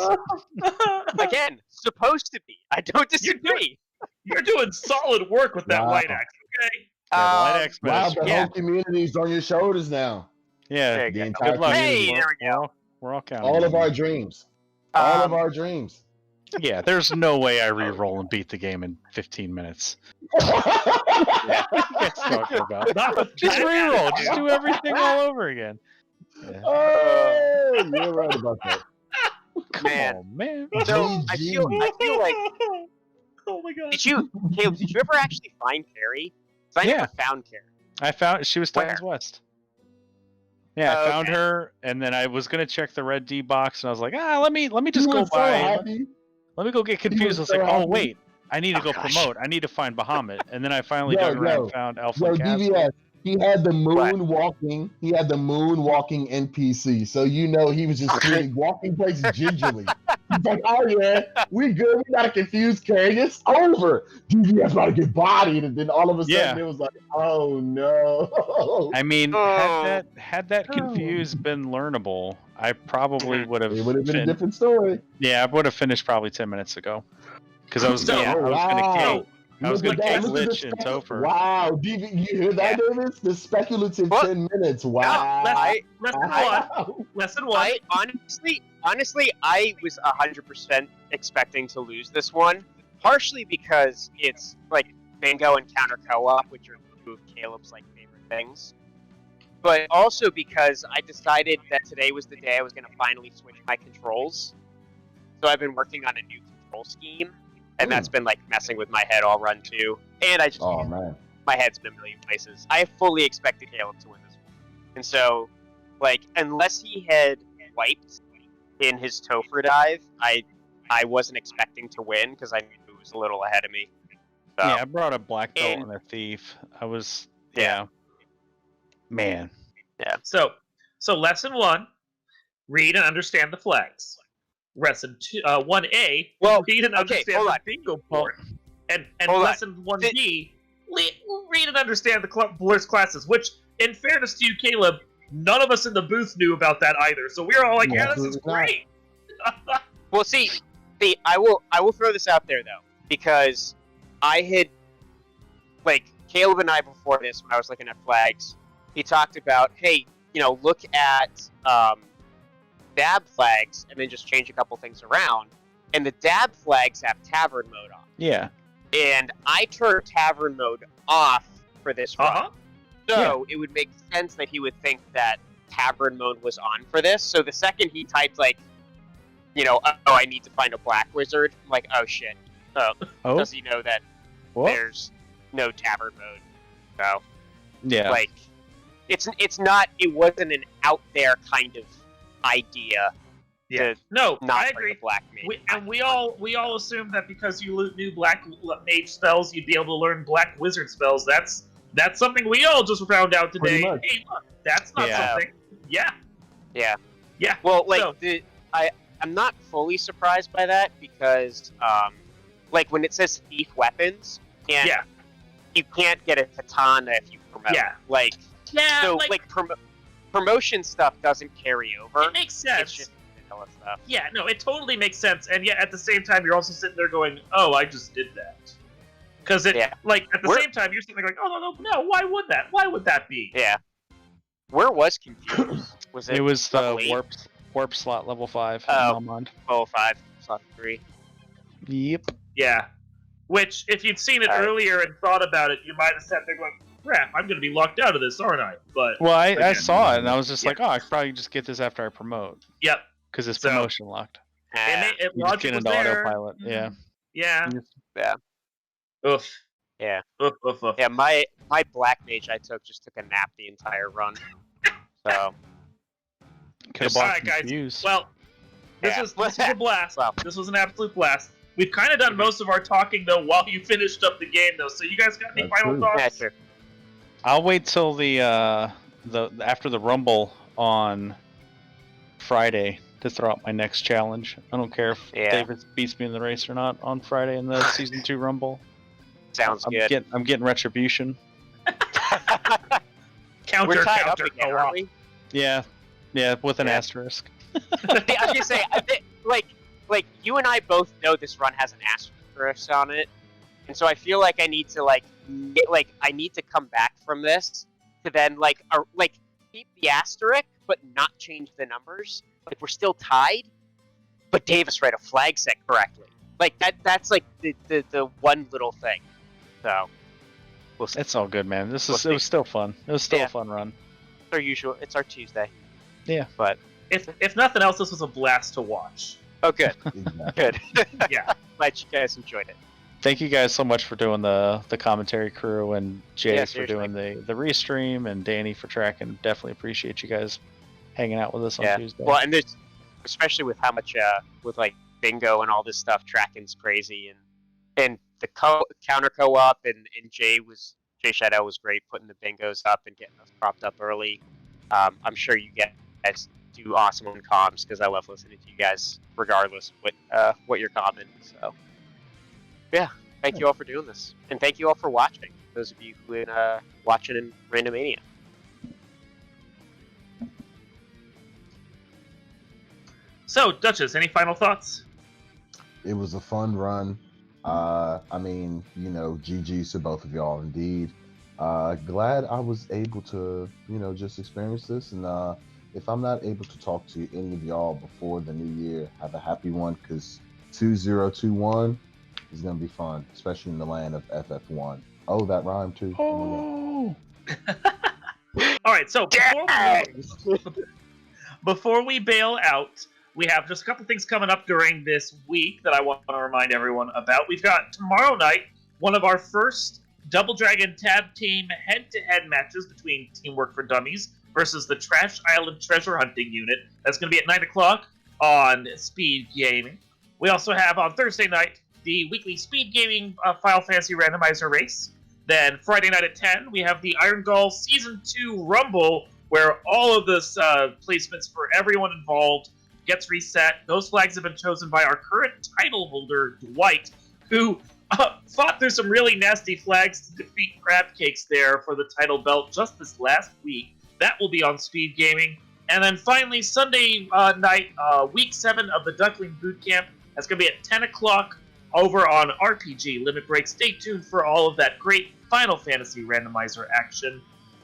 Again, supposed to be. I don't disagree. You're doing solid work with that Wow. light axe, okay? Yeah, the light Um, axe Wow, master. the Yeah. whole community's on your shoulders now. Yeah, There you The go. entire good luck. community. Hey, there we go. We're all counting. All of on our you. dreams. All of our dreams. Yeah, there's no way I re-roll and beat the game in 15 minutes. Oh, What are you guys talking about? Not with Just that re-roll. attitude. Just do everything all over again. Yeah. Oh, you're right about that. Come Man. on, man. So I feel like. Oh my god. Caleb? Did you ever actually find Carrie? 'Cause I Yeah. never found Carrie. I found she was Where? Titans West. Yeah, I found Okay. her, and then I was gonna check the red D box, and I was like, let me just You go were so by. happy. Let me go get confused. I was so like, oh happy. wait, I need to Oh, go gosh. promote. I need to find Bahamut, and then I finally Yo, dug around yo, and found Yo, Elfin Castle. DVS, he had the moon walking. He had the moon walking NPC, so you know he was just creating walking places gingerly. He's like, oh yeah, we good. We got a confused Carrie. It's over. DVS about to get bodied, and then all of a sudden Yeah. it was like, oh no. I mean, Oh. had that confused been learnable, I probably would have. It would have been a different story. Yeah, I would have finished probably 10 minutes ago. Because I was So- gonna, I was gonna Wow. kick. I was Look gonna at kick that. Look at Lich the and spec- Topher. Wow, you hear that, Davis? The speculative What? 10 minutes. Wow. Lesson one. Lesson one. I honestly, I was 100% expecting to lose this one, partially because it's like bingo and counter co-op, which are two of Caleb's like favorite things, but also because I decided that today was the day I was going to finally switch my controls. So I've been working on a new control scheme, and that's been like messing with my head all run too. And I just Oh man. my head's been a million places. I fully expected Caleb to win this one. And so, like, unless he had wiped in his Topher dive, I wasn't expecting to win because I knew he was a little ahead of me. So, Yeah, I brought a black belt And- and a thief. I was Yeah. Man. So lesson one, read and understand the flags. Lesson 1A, Well, read and okay, understand hold the on. bingo board. And Hold on. lesson 1B, read and understand the Blur's classes, which, in fairness to you, Caleb, none of us in the booth knew about that either. So we were all like, yeah, this is Absolutely not. great. well, see, I will throw this out there though, because I like Caleb and I before this, when I was looking at flags, he talked about, hey, look at dab flags and then just change a couple things around. And the dab flags have tavern mode on. Yeah. And I turned tavern mode off for this run. So it would make sense that he would think that tavern mode was on for this. So the second he typed I need to find a black wizard, I'm like, oh shit. Oh. Does he know that there's no tavern mode? So yeah, it wasn't an out there kind of idea. Yeah. No, I agree. Black mage. We all assume that because you knew black mage spells, you'd be able to learn black wizard spells. That's something we all just found out today. Hey, look, that's not something. Yeah. Yeah. Yeah. Well, I'm not fully surprised by that because, when it says thief weapons, and you can't get a katana if you promote. Yeah. Promotion stuff doesn't carry over. It makes sense. It's just vanilla stuff. Yeah, no, it totally makes sense, and yet at the same time, you're also sitting there going, "Oh, I just did that," because at the same time, you're sitting there going, "Oh no, why would that? Why would that be?" Yeah. Where was Confused? Was it? It was the warp slot level 5. Level 5, slot 3. Yep. Yeah. Which, if you'd seen it earlier and thought about it, you might have sat there going, crap, I'm going to be locked out of this, aren't I? But I saw it, and I was just like, I could probably just get this after I promote. Yep. Because it's promotion locked. It you just get into autopilot, yeah. Yeah. Yeah. Oof. Yeah. Oof. Yeah, my black mage I just took a nap the entire run. So. Alright, guys. Well, this was a blast. Wow. This was an absolute blast. We've kind of done most of our talking, though, while you finished up the game, though. So you guys got any final thoughts? Yeah, sure. I'll wait till the after the Rumble on Friday to throw out my next challenge. I don't care if David beats me in the race or not on Friday in the Season 2 Rumble. Sounds good. I'm getting retribution. We're tied up again, aren't we? Yeah, with an asterisk. I was gonna say, like you and I both know this run has an asterisk on it, and so I feel like I need to I need to come back from this to then keep the asterisk but not change the numbers. Like we're still tied, but Davis read a flag set correctly. Like that's like the one little thing. So we'll see. It's all good, man. It was still fun. It was still a fun run. It's our usual. It's our Tuesday. Yeah, but if nothing else, this was a blast to watch. Oh, good. Good. Yeah. Glad you guys enjoyed it. Thank you guys so much for doing the commentary crew, and Jay for doing the restream, and Danny for tracking. Definitely appreciate you guys hanging out with us on Tuesday. Well, and there's, especially with how much with like bingo and all this stuff, tracking's crazy, and the counter co-op and Jay Shadow was great putting the bingos up and getting us propped up early. I'm sure you guys do awesome on comms because I love listening to you guys regardless of what you're commenting. So yeah, thank you all for doing this, and thank you all for watching. Those of you who are watching in Randomania. So, Duchess, any final thoughts? It was a fun run. I mean, GG's to both of y'all indeed. Glad I was able to, just experience this. And if I'm not able to talk to any of y'all before the new year, have a happy one, because 2021 is going to be fun, especially in the land of FF1. Oh, that rhymed too. Oh! All right, so before we bail out, we have just a couple things coming up during this week that I want to remind everyone about. We've got tomorrow night one of our first Double Dragon Tab Team head-to-head matches between Teamwork for Dummies versus the Trash Island Treasure Hunting Unit. That's going to be at 9 o'clock on Speed Gaming. We also have on Thursday night the weekly Speed Gaming Final Fantasy Randomizer race. Then Friday night at 10, we have the Irongol Season 2 Rumble, where all of the placements for everyone involved gets reset. Those flags have been chosen by our current title holder, Dwight, who fought through some really nasty flags to defeat Crab Cakes there for the title belt just this last week. That will be on Speed Gaming. And then finally, Sunday night, Week 7 of the Duckling Boot Camp. That's going to be at 10 o'clock over on RPG Limit Break. Stay tuned for all of that great Final Fantasy Randomizer action.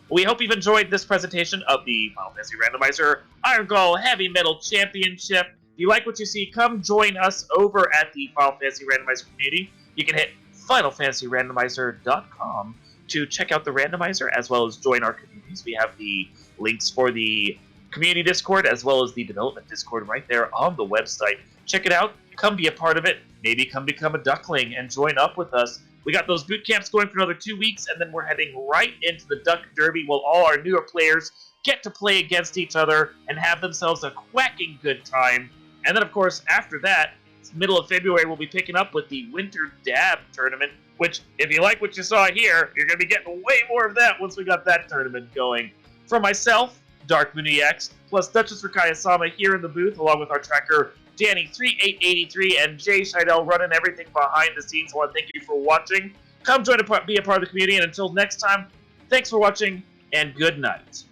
We hope you've enjoyed this presentation of the Final Fantasy Randomizer Irongol Heavy Metal Championship. If you like what you see, come join us over at the Final Fantasy Randomizer community. You can hit FinalFantasyRandomizer.com to check out the randomizer as well as join our communities. We have the links for the community Discord as well as the development Discord right there on the website. Check it out. Come be a part of it. Maybe come become a duckling and join up with us. We got those boot camps going for another 2 weeks, and then we're heading right into the Duck Derby while all our newer players get to play against each other and have themselves a quacking good time. And then, of course, after that, middle of February, we'll be picking up with the Winter Dab Tournament, which, if you like what you saw here, you're going to be getting way more of that once we got that tournament going. For myself, Dark Moon EX, plus Duchess Rakaya-sama here in the booth, along with our tracker, Danny3883 and Jay Scheidel running everything behind the scenes. I want to thank you for watching. Come join be a part of the community, and until next time, thanks for watching, and good night.